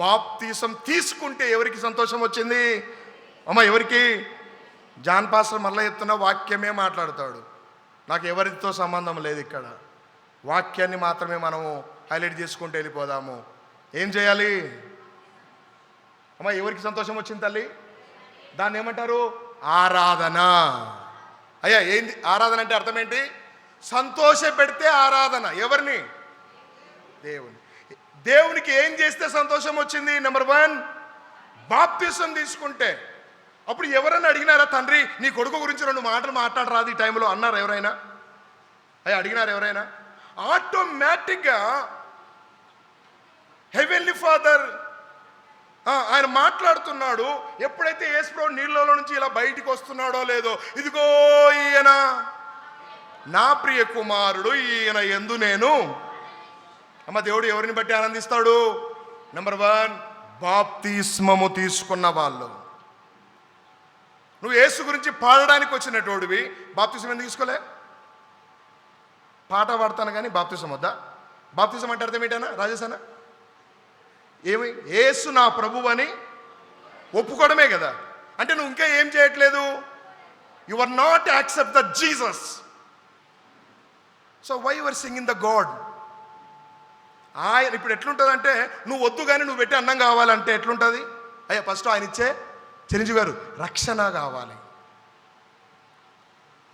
బాప్తిసం తీసుకుంటే ఎవరికి సంతోషం వచ్చింది? అమ్మ, ఎవరికి? జాన్ పాస్టర్ మళ్ళీ చెప్తున్న వాక్యమే మాట్లాడతాడు. నాకు ఎవరితో సంబంధం లేదు. ఇక్కడ వాక్యాన్ని మాత్రమే మనము హైలైట్ చేసుకుంటూ వెళ్ళిపోదాము. ఏం చేయాలి? అమ్మ, ఎవరికి సంతోషం వచ్చింది తల్లి? దాన్ని ఏమంటారు? ఆరాధన. అయ్యా, ఏంది ఆరాధన అంటే? అర్థం ఏంటి? సంతోష పెడితే ఆరాధన. ఎవరిని? దేవుని. దేవునికి ఏం చేస్తే సంతోషం వచ్చింది? నెంబర్ 1, బాప్తిసం తీసుకుంటే. అప్పుడు ఎవరైనా అడిగినారా, తండ్రి నీ కొడుకు గురించి 2 మాటలు మాట్లాడరాదు ఈ టైంలో అన్నారు ఎవరైనా? అయ్యా, అడిగినారు ఎవరైనా? ఆటోమేటిక్గా హెవెన్లీ ఫాదర్ ఆయన మాట్లాడుతున్నాడు. ఎప్పుడైతే యేసు ప్రభు నీళ్ళలో నుంచి ఇలా బయటికి వస్తున్నాడో లేదో, ఇదిగో ఈయన నా ప్రియ కుమారుడు, ఈయన యందు నేను. అమ్మ, దేవుడు ఎవరిని బట్టి ఆనందిస్తాడు? నెంబర్ 1, బాప్తిస్మము తీసుకున్న వాళ్ళు. నువ్వు యేసు గురించి పాడడానికి వచ్చినటోడివి, బాప్తిసం ఎందుకు తీసుకోలే? పాట పాడతాను కానీ బాప్తిసం వద్దా? బాప్తిసం అంటే అర్థం ఏంటన్నా రాజేశానా? ఏమి? యేసు నా ప్రభువు అని ఒప్పుకోవడమే కదా. అంటే నువ్వు ఇంకా ఏం చేయట్లేదు? You are not accept the Jesus. So why you are singing the God? ఆయన ఇప్పుడు ఎట్లుంటుందంటే, నువ్వు వద్దు కానీ నువ్వు పెట్టి అన్నం కావాలంటే ఎట్లుంటుంది? అయ్యా, ఫస్ట్ ఆయన ఇచ్చే చిరంజీవి గారు రక్షణ కావాలి.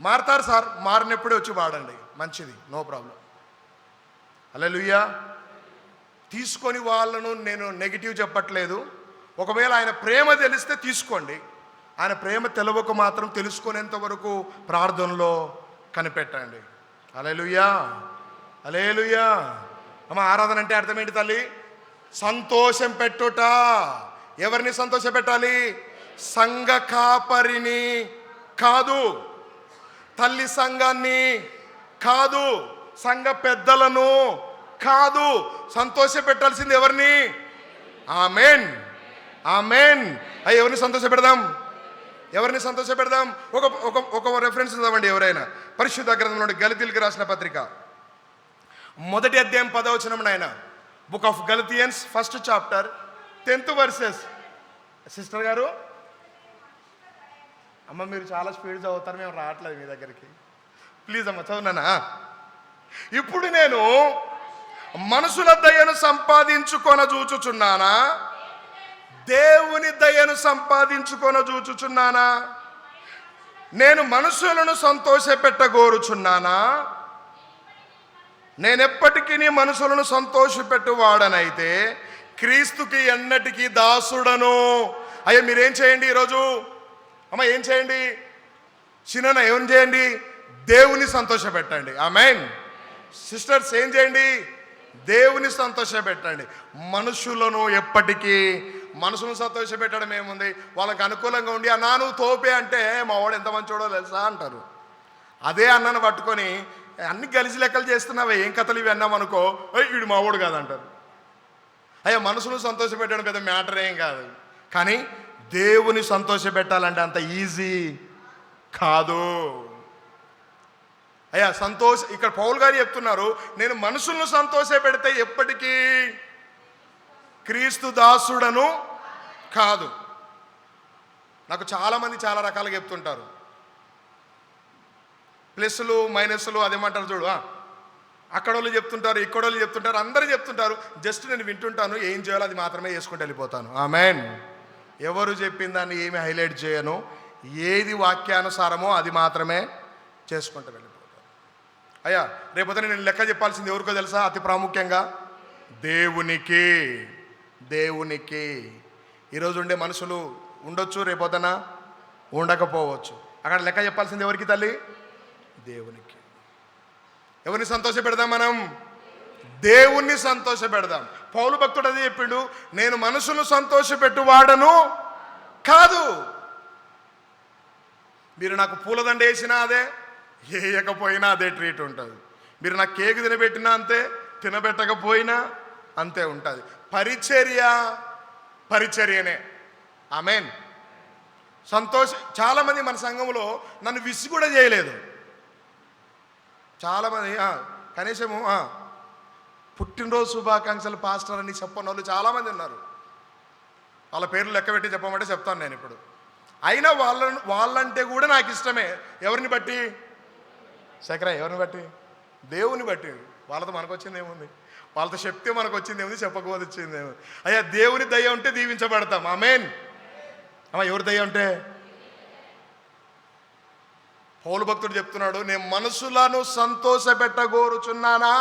మారతారు సార్, మారినప్పుడే వచ్చి పాడండి, మంచిది, నో ప్రాబ్లం. హల్లెలూయా. తీసుకొని వాళ్ళను నేను నెగిటివ్ చెప్పట్లేదు. ఒకవేళ ఆయన ప్రేమ తెలిస్తే తీసుకోండి. ఆయన ప్రేమ తెలవక మాత్రం తెలుసుకునేంత వరకు ప్రార్థనలో కనిపెట్టండి. హల్లెలూయా, హల్లెలూయా. అమ్మ, ఆరాధన అంటే అర్థం ఏంటి తల్లి? సంతోషం పెట్టుట. ఎవరిని సంతోష పెట్టాలి? సంఘ కాపరిని కాదు, తల్లి సంఘాన్ని కాదు, సంఘ పెద్దలను కాదు. సంతోష పెట్టాల్సింది ఎవరిని? Amen, amen. అయ్యి ఎవరిని సంతోష పెడదాం? ఎవరిని సంతోష పెడదాం? ఒక రెఫరెన్స్ ఇద్దామండి. ఎవరైనా పరిశుద్ధ గ్రంథంలో గలతీయులకు రాసిన పత్రిక 1వ అధ్యాయం 10వ వచనం నాయన. Book of Galatians 1st chapter 10th verses. Sister గారు అమ్మ మీరు చాలా స్పీడ్ చదువుతారు, మేము రావట్లేదు మీ దగ్గరికి. ప్లీజ్ అమ్మ చదువునానా. ఇప్పుడు నేను మనుషుల దయను సంపాదించుకొన చూచుచున్నానా, దేవుని దయను సంపాదించుకొన చూచుచున్నానా? నేను మనుషులను సంతోషపెట్టగోరుచున్నానా? నేనెప్పటికీ నీ మనుషులను సంతోషపెట్టువాడనైతే క్రీస్తుకి ఎన్నటికీ దాసుడను. అయ్యా మీరేం చేయండి ఈరోజు? అమ్మ ఏం చేయండి? చిన్న ఏం చేయండి? దేవుని సంతోషపెట్టండి. ఆమేన్. సిస్టర్స్ ఏం చేయండి? దేవుని సంతోషపెట్టండి. మనుషులను ఎప్పటికీ, మనుషులను సంతోషపెట్టడం ఏముంది? వాళ్ళకి అనుకూలంగా ఉండి అన్నా నువ్వు తోపే అంటే మా వాడు ఎంత మంచోడో తెలుసా అంటారు. అదే అన్నను పట్టుకొని అన్ని గలిసి లెక్కలు చేస్తున్నావే ఏం కథలు ఇవి అన్నామనుకో, వీడు మావాడు కాదంటారు. అయ్యా మనసును సంతోషపెట్టడం పెద్ద మ్యాటర్ ఏం కాదు, కానీ దేవుని సంతోషపెట్టాలంటే అంత ఈజీ కాదు. అయ్యా ఇక్కడ పౌలు గారు చెప్తున్నారు, నేను మనుషులను సంతోషపెడితే ఎప్పటికీ క్రీస్తు దాసుడను కాదు. నాకు చాలామంది చాలా రకాలుగా చెప్తుంటారు, ప్లస్లు మైనస్లు అదేమంటారు చూడు, అక్కడ వాళ్ళు చెప్తుంటారు, ఇక్కడ వాళ్ళు చెప్తుంటారు, అందరూ చెప్తుంటారు. జస్ట్ నేను వింటుంటాను, ఏం చేయాలో అది మాత్రమే చేసుకుంటూ వెళ్ళిపోతాను. ఆమేన్. ఎవరు చెప్పిన దాన్ని ఏమి హైలైట్ చేయను, ఏది వాక్యానుసారమో అది మాత్రమే చేసుకుంటూ వెళ్ళిపోతాను. అయ్యా రేపొద్దున నేను లెక్క చెప్పాల్సింది ఎవరికో తెలుసా? అతి ప్రాముఖ్యంగా దేవునికి. దేవునికి. ఈరోజు ఉండే మనుషులు ఉండొచ్చు, రేపొద్దున ఉండకపోవచ్చు. అక్కడ లెక్క చెప్పాల్సింది ఎవరికి తల్లి? దేవునికి. ఎవరిని సంతోష పెడదాం మనం? దేవుణ్ణి సంతోష పెడదాం. పౌలు భక్తుడు అదే చెప్పిండు, నేను మనసును సంతోషపెట్టువాడను కాదు. మీరు నాకు పూలదండ వేసినా అదే, వేయకపోయినా అదే ట్రీట్ ఉంటుంది. మీరు నాకు కేక్ తినబెట్టినా అంతే, తినబెట్టకపోయినా అంతే ఉంటుంది. పరిచర్యనే. ఆమేన్. చాలామంది మన సంఘంలో నన్ను విసి కూడా చేయలేదు. చాలామంది కనీసము పుట్టినరోజు శుభాకాంక్షలు పాస్టర్ అని చెప్పని వాళ్ళు చాలామంది ఉన్నారు. వాళ్ళ పేర్లు లెక్క పెట్టి చెప్పమంటే చెప్తాను నేను ఇప్పుడు. అయినా వాళ్ళంటే కూడా నాకు ఇష్టమే. ఎవరిని బట్టి? శేఖర ఎవరిని బట్టి? దేవుని బట్టి. వాళ్ళతో మనకు వచ్చింది ఏముంది? వాళ్ళతో చెప్తే మనకు వచ్చింది ఏముంది? చెప్పకపోతే వచ్చింది ఏముంది? అయ్యా దేవుని దయ ఉంటే దీవించబడతాం. ఆమేన్. అమ్మా ఎవరి దయ ఉంటే? పౌలు భక్తుడు చెప్తున్నాడు, నేను మనుషులను సంతోషపెట్టగోరుచున్నానా,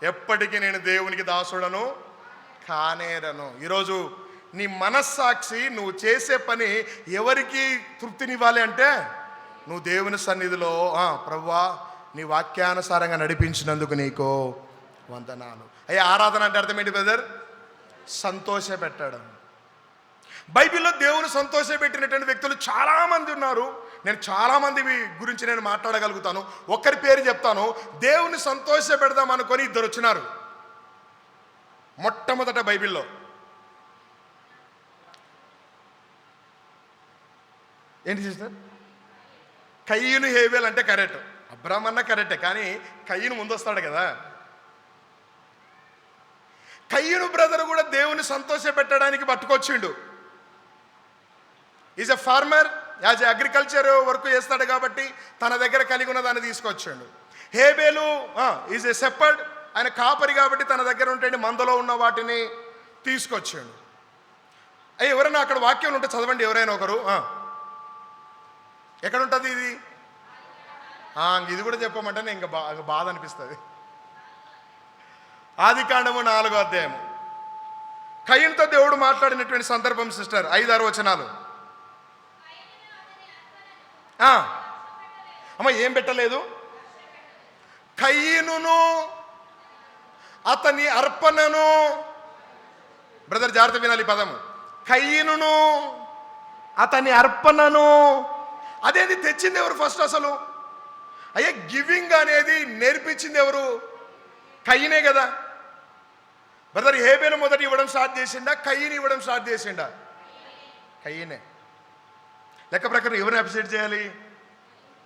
ఎప్పటికీ నేను దేవునికి దాసుడను కానేరను. ఈరోజు నీ మనస్సాక్షి నువ్వు చేసే పని ఎవరికి తృప్తినివ్వాలి అంటే, నువ్వు దేవుని సన్నిధిలో ప్రభువా నీ వాక్యానుసారంగా నడిపించినందుకు నీకు వందనాలు. అయ్యా ఆరాధన అంటే అర్థం ఏంటి బ్రదర్? సంతోష పెట్టడం. బైబిల్లో దేవుని సంతోషపెట్టినటువంటి వ్యక్తులు చాలామంది ఉన్నారు. నేను చాలామంది గురించి నేను మాట్లాడగలుగుతాను. ఒక్కరి పేరు చెప్తాను. దేవుని సంతోష పెడదాం అనుకొని ఇద్దరు వచ్చినారు మొట్టమొదట బైబిల్లో. ఏంటి సిస్టర్? కయ్యను హేబేల్ అంటే కరెక్ట్, అబ్రాహ్మ అన్న కరెక్టే, కానీ కయ్యను ముందు వస్తాడు కదా. కయ్యను బ్రదర్ కూడా దేవుని సంతోష పెట్టడానికి పట్టుకొచ్చిండు. Is a farmer, as a agriculture work చేస్తాడు కాబట్టి తన దగ్గర కలిగి ఉన్న దాన్ని తీసుకొచ్చాడు. హేబేలు ఈజ్ ఎ షెపర్డ్, ఆయన కాపరి కాబట్టి తన దగ్గర ఉంటే మందలో ఉన్న వాటిని తీసుకొచ్చాడు. ఎవరైనా అక్కడ వాక్యం ఉంటే చదవండి ఎవరైనా ఒకరు. ఎక్కడ ఉంటుంది ఇది? ఇది కూడా చెప్పమంటే ఇంకా బాధ అనిపిస్తుంది. ఆదికాండము 4వ అధ్యాయం. కయ్యనుతో దేవుడు మాట్లాడినటువంటి సందర్భం సిస్టర్, 5-6 వచనాలు. అమ్మ ఏం పెట్టలేదు? కయ్యనును అతని అర్పణను. బ్రదర్ జాగ్రత్త వినాలి పదము. కయ్యనును అతని అర్పణను. అదేది తెచ్చింది ఎవరు ఫస్ట్? అసలు అయ్యే గివింగ్ అనేది నేర్పించింది ఎవరు? కయ్యనే కదా. బ్రదర్ హేబేలు మొదట ఇవ్వడం స్టార్ట్ చేసిండా, కయ్యని ఇవ్వడం స్టార్ట్ చేసిండా? కయ్యనే. లెక్క ప్రకారం ఎవరిని అప్రిషియేట్ చేయాలి?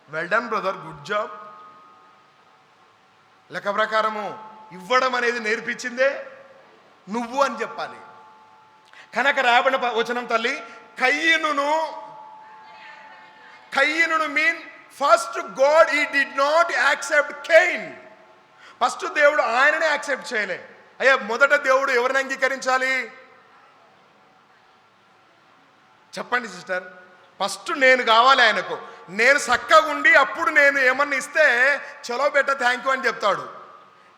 Well done brother, good job. లెక్క ప్రకారము ఇవ్వడం అనేది నేర్పించిందే నువ్వు అని చెప్పాలి. కనుక రాబడిన వచనం తల్లి, కయ్యనును కయ్యనుడు మీన్ ఫస్ట్ గాడ్ ఈ did not accept Cain. First దేవుడు ఆయననే యాక్సెప్ట్ చేయలే. అయ్యా, మొదట దేవుడు ఎవరిని అంగీకరించాలి చెప్పండి సిస్టర్? ఫస్ట్ నేను కావాలి ఆయనకు. నేను చక్కగా ఉండి అప్పుడు నేను ఏమన్నా ఇస్తే చలో బెట్ట థ్యాంక్ యూ అని చెప్తాడు.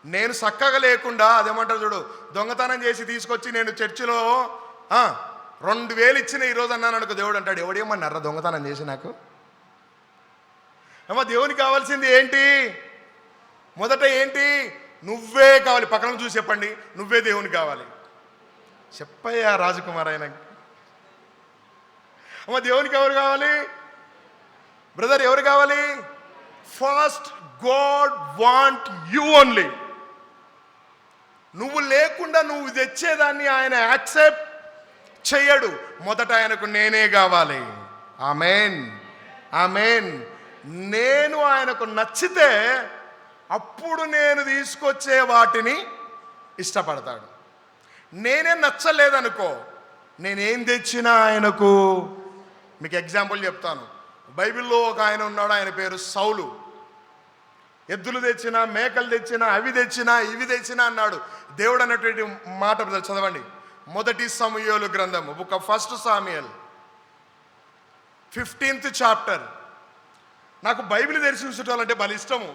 నేను చక్కగా లేకుండా అదేమంటారు చూడు, దొంగతనం చేసి తీసుకొచ్చి నేను చర్చిలో 2000 ఇచ్చిన ఈరోజు అన్నాను అనుకో, దేవుడు అంటాడు ఎవడేమన్నారా దొంగతనం చేసి నాకు? అమ్మ, దేవునికి కావాల్సింది ఏంటి? మొదట ఏంటి? నువ్వే కావాలి. పక్కన చూసి చెప్పండి, నువ్వే దేవునికి కావాలి. చెప్పయ్యా రాజకుమార్ ఆయన. అమ్మ, దేవునికి ఎవరు కావాలి? బ్రదర్ ఎవరు కావాలి? First God want you only. నువ్వు లేకుండా నువ్వు తెచ్చేదాన్ని ఆయన యాక్సెప్ట్ చెయ్యడు. మొదట ఆయనకు నేనే కావాలి. ఆమేన్, ఆమేన్. నేను ఆయనకు నచ్చితే అప్పుడు నేను తీసుకొచ్చే వాటిని ఇష్టపడతాడు. నేనే నచ్చలేదనుకో, నేనేం తెచ్చినా ఆయనకు. మీకు ఎగ్జాంపుల్ చెప్తాను. బైబిల్లో ఒక ఆయన ఉన్నాడు, ఆయన పేరు సౌలు. ఎద్దులు తెచ్చినా, మేకలు తెచ్చినా, అవి తెచ్చినా, ఇవి తెచ్చినా అన్నాడు. దేవుడు అన్నటువంటి మాట చదవండి. మొదటి సమూయేలు గ్రంథము, book of first Samuel 15th chapter. నాకు బైబిల్ తెరిచి చూసేటోళ్ళంటే భలే ఇష్టము.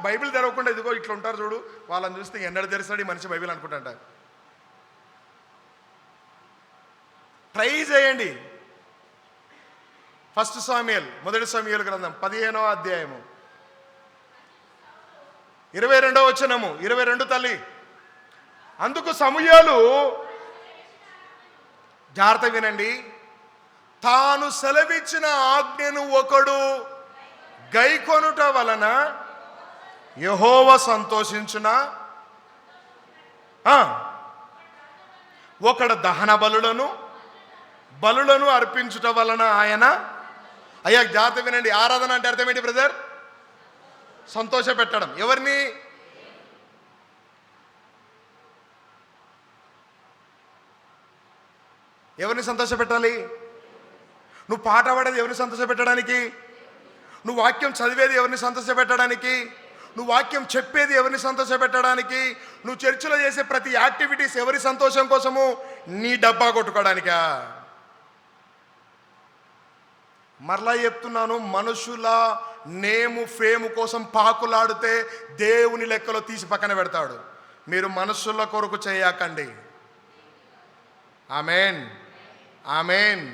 బైబిల్ తెరవకుండా ఇదిగో ఇట్లా ఉంటారు చూడు, వాళ్ళని చూస్తే ఎన్నడూ తెరిస్తాడు ఈ మనిషి బైబిల్ అనుకుంటా. ట్రై చేయండి. ఫస్ట్ సామ్యుయల్, మొదటి సమూయేలు గ్రంథం 15వ అధ్యాయము 22వ వచనము. 22 తల్లి. అందుకు సమూయేలు, జాగ్రత్త వినండి, తాను సెలవిచ్చిన ఆజ్ఞను ఒకడు గైకొనుట వలన యెహోవా సంతోషించునా, ఒకడు దహన బలులను అర్పించుట వలన ఆయన. అయ్యా జాగ్రత్త వినండి, ఆరాధన అంటే అర్థం ఏంటి బ్రదర్? సంతోష పెట్టడం. ఎవరిని? ఎవరిని సంతోష పెట్టాలి? నువ్వు పాట పాడేది ఎవరిని సంతోష పెట్టడానికి? నువ్వు వాక్యం చదివేది ఎవరిని సంతోష పెట్టడానికి? నువ్వు వాక్యం చెప్పేది ఎవరిని సంతోష పెట్టడానికి? నువ్వు చర్చిలో చేసే ప్రతి యాక్టివిటీస్ ఎవరి సంతోషం కోసము? నీ డబ్బా కొట్టుకోవడానికా? మరలా చెప్తున్నాను, మనుషుల నేము ఫేము కోసం పాకులాడితే దేవుని లెక్కలో తీసి పక్కన పెడతాడు. మీరు మనుషుల కొరకు చేయకండి. ఆమేన్, ఆమేన్.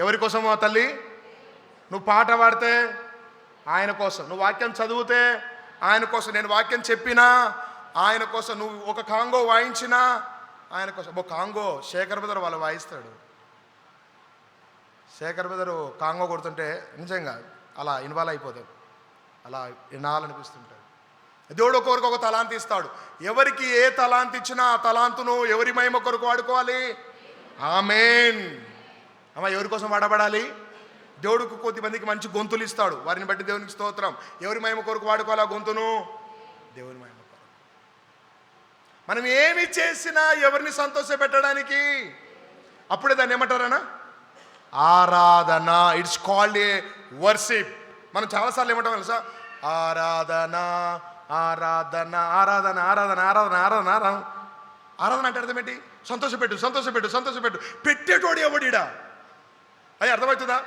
ఎవరి కోసమో తల్లి? నువ్వు పాట పాడితే ఆయన కోసం, నువ్వు వాక్యం చదివితే ఆయన కోసం, నేను వాక్యం చెప్పినా ఆయన కోసం, నువ్వు ఒక కాంగో వాయించినా ఆయన కోసం. ఒక కాంగో శేఖర్ బ్రదర్ వాళ్ళు వాయిస్తాడు. శేఖర్ బ్రదరు కాంగో కొడుతుంటే నిజంగా అలా ఇన్వాల్వ్ అయిపోతాడు, అలా వినాలనిపిస్తుంటాడు. దేవుడు ఒక్కొక్కరికి ఒక తలాంతి ఇస్తాడు. ఎవరికి ఏ తలాంతి ఇచ్చినా ఆ తలాంతును ఎవరి మహిమ కొరకు వాడుకోవాలి. ఆమేన్. అమ్మ, ఎవరి కోసం వాడబడాలి? దేవుడికి కొద్దిమందికి మంచి గొంతులు ఇస్తాడు, వారిని బట్టి దేవునికి స్తోత్రం. ఎవరి మహిమ కొరకు వాడుకోవాలి ఆ గొంతును? దేవుని మహిమ కొరకు. మనం ఏమి చేసినా ఎవరిని సంతోష పెట్టడానికి, అప్పుడే దాన్ని ఏమంటారనా? ఆరాధన. It's called A worship. మనం చాలాసార్లు ఏమంటాం తెలుసా? ఆరాధన, ఆరాధన, ఆరాధన, ఆరాధన, ఆరాధన, ఆరాధన, ఆరాధన. ఆరాధన అంటే అర్థం ఏంటి? సంతోషపెట్టు, సంతోషపెట్టు, సంతోషపెట్టు. పెట్టేటోడు ఎవడిడా? అది అర్థమవుతుందా?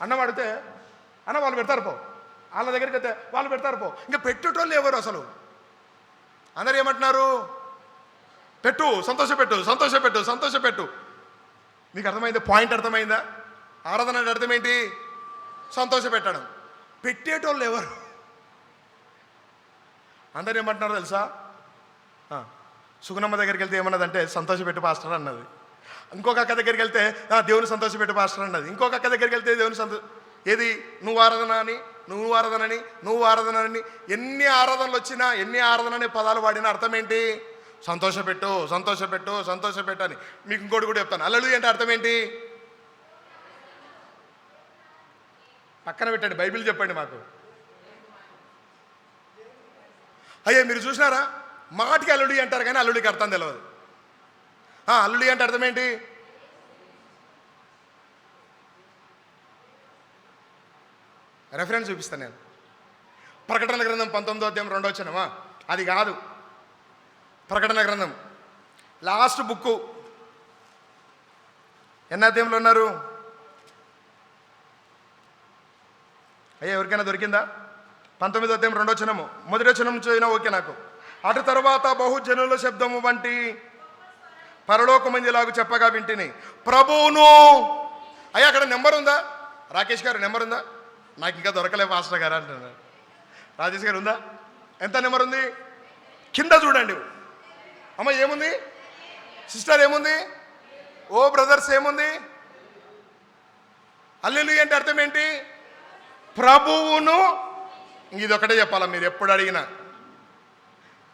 అన్నం అడిగితే అన్న వాళ్ళు పెడతారు పో, వాళ్ళ దగ్గరికి అయితే వాళ్ళు పెడతారు పో. ఇంకా పెట్టేటోళ్ళు ఎవరు అసలు? అందరు ఏమంటున్నారు? పెట్టు, సంతోషపెట్టు, సంతోషపెట్టు, సంతోషపెట్టు. మీకు అర్థమైందా? పాయింట్ అర్థమైందా? ఆరాధన అంటే అర్థం ఏంటి? సంతోష పెట్టడం. పెట్టేటోళ్ళు ఎవరు? అందరు ఏమంటున్నారు తెలుసా? సుగుణమ్మ దగ్గరికి వెళ్తే ఏమన్నదంటే సంతోషపెట్టు పాస్టర్ అన్నది. ఇంకొక అక్క దగ్గరికి వెళ్తే దేవుని సంతోషపెట్టు పాస్టర్ అన్నది. ఇంకొక అక్క దగ్గరికి వెళ్తే దేవుని ఏది? నువ్వు ఆరాధన అని, నువ్వు ఆరాధనని, నువ్వు ఆరాధనని. ఎన్ని ఆరాధనలు వచ్చినా, ఎన్ని ఆరాధన అనే పదాలు వాడినా అర్థం ఏంటి? సంతోషపెట్టు, సంతోషపెట్టు, సంతోషపెట్టు అని. మీకు ఇంకోటి కూడా చెప్తాను. హల్లెలూయా అంటే అర్థం ఏంటి? పక్కన పెట్టండి, బైబిల్ చెప్పండి మాకు. అయ్యా మీరు చూసినారా? మాటికి హల్లెలూయా అంటారు కానీ హల్లెలూయాకి అర్థం తెలియదు. హల్లెలూయా అంటే అర్థం ఏంటి? రెఫరెన్స్ చూపిస్తాను నేను. ప్రకటన గ్రంథం 19వ అధ్యాయం 2వ వచనమా? అది కాదు. ప్రకటన గ్రంథం లాస్ట్ బుక్కు ఎన్న అధ్యాయంలో ఉన్నారు? అయ్యా ఎవరికైనా దొరికిందా? 19వ అధ్యాయం 2వ వచనము. మొదటి వచనం చదివినా ఓకే నాకు. అటు తర్వాత బహుజనుల శబ్దము వంటి పరలోకమందిలాగా చెప్పగా వింటిని ప్రభువును. అయ్యా అక్కడ నెంబర్ ఉందా? రాకేష్ గారు నెంబర్ ఉందా? నాకు ఇంకా దొరకలే పాస్టర్ గారు అంటున్నారు. రాజేష్ గారు ఉందా? ఎంత నెంబర్ ఉంది? కింద చూడండి అమ్మ. ఏముంది సిస్టర్? ఏముంది? ఓ బ్రదర్స్ ఏముంది? హల్లెలూయా అంటే అర్థం ఏంటి? ప్రభువును. ఇది ఒకటే చెప్పాలా మీరు ఎప్పుడు అడిగినా.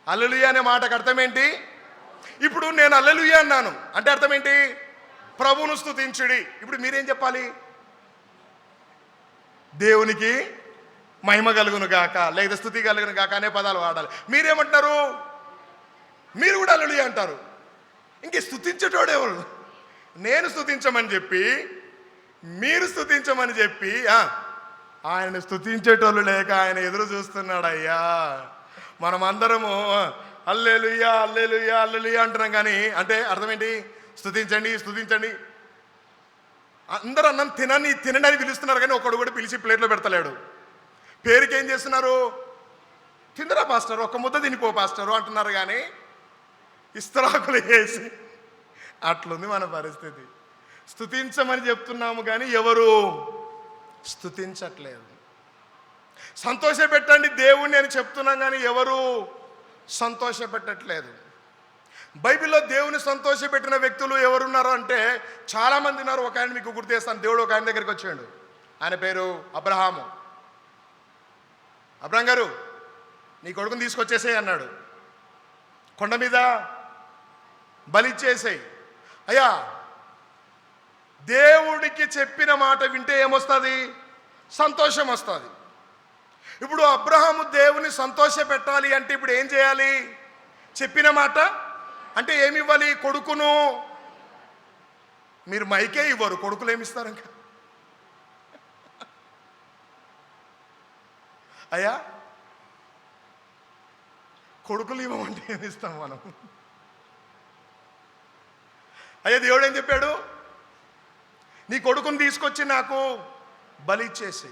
హల్లెలూయా అనే మాటకు అర్థం ఏంటి? ఇప్పుడు నేను హల్లెలూయా అన్నాను అంటే అర్థం ఏంటి? ప్రభువును స్తుతించుడి. ఇప్పుడు మీరేం చెప్పాలి? దేవునికి మహిమ కలుగును గాక లేదా స్తుతి కలుగును గాక అనే పదాలు వాడాలి. మీరేమంటున్నారు? మీరు కూడా హల్లెలూయా అంటారు. ఇంక స్తుతించేటోడు ఎవరు? నేను స్తుతించమని చెప్పి మీరు స్తుతించమని చెప్పి ఆయన స్తుతించేటోళ్ళు లేక ఆయన ఎదురు చూస్తున్నాడు. అయ్యా మనమందరము హల్లెలూయా హల్లెలూయా హల్లెలూయా అంటున్నాం కానీ అంటే అర్థం ఏంటి? స్తుతించండి స్తుతించండి. అందరూ అన్నం తినండి అని పిలుస్తున్నారు కానీ ఒకడు కూడా పిలిచి ప్లేట్లో పెడతలేడు. పేరుకి ఏం చేస్తున్నారు? తిందరా పాస్టర్, ఒక్క ముద్ద తినిపో పాస్టరు అంటున్నారు కానీ ఇస్తరాకులు వేసి అట్లుంది మన పరిస్థితి. స్తుతించమని చెప్తున్నాము కానీ ఎవరు స్తుతించట్లేదు. సంతోషపెట్టండి దేవుణ్ణి అని చెప్తున్నాం కానీ ఎవరు సంతోషపెట్టట్లేదు. బైబిల్లో దేవుని సంతోషపెట్టిన వ్యక్తులు ఎవరున్నారు అంటే చాలామంది ఉన్నారు. ఒక ఆయన మీకు గుర్తు చేస్తాను. దేవుడు ఒక ఆయన దగ్గరికి వచ్చాడు. ఆయన పేరు అబ్రహాము. అబ్రహాం గారు నీ కొడుకుని తీసుకొచ్చేసేయి అన్నాడు. కొండ మీద బలిచ్చేసేయి. అయ్యా దేవుడికి చెప్పిన మాట వింటే ఏమొస్తుంది? సంతోషం వస్తుంది. ఇప్పుడు అబ్రహాము దేవుని సంతోష పెట్టాలి అంటే ఇప్పుడు ఏం చేయాలి? చెప్పిన మాట అంటే ఏమి ఇవ్వాలి? కొడుకును. మీరు మైకే ఇవ్వరు, కొడుకులు ఏమిస్తారు? ఇంకా అయ్యా కొడుకులు ఇవ్వమంటే ఏమిస్తాం మనం? అయ్యా దేవుడు ఏం చెప్పాడు? నీ కొడుకుని తీసుకొచ్చి నాకు బలి ఇచ్చేసి.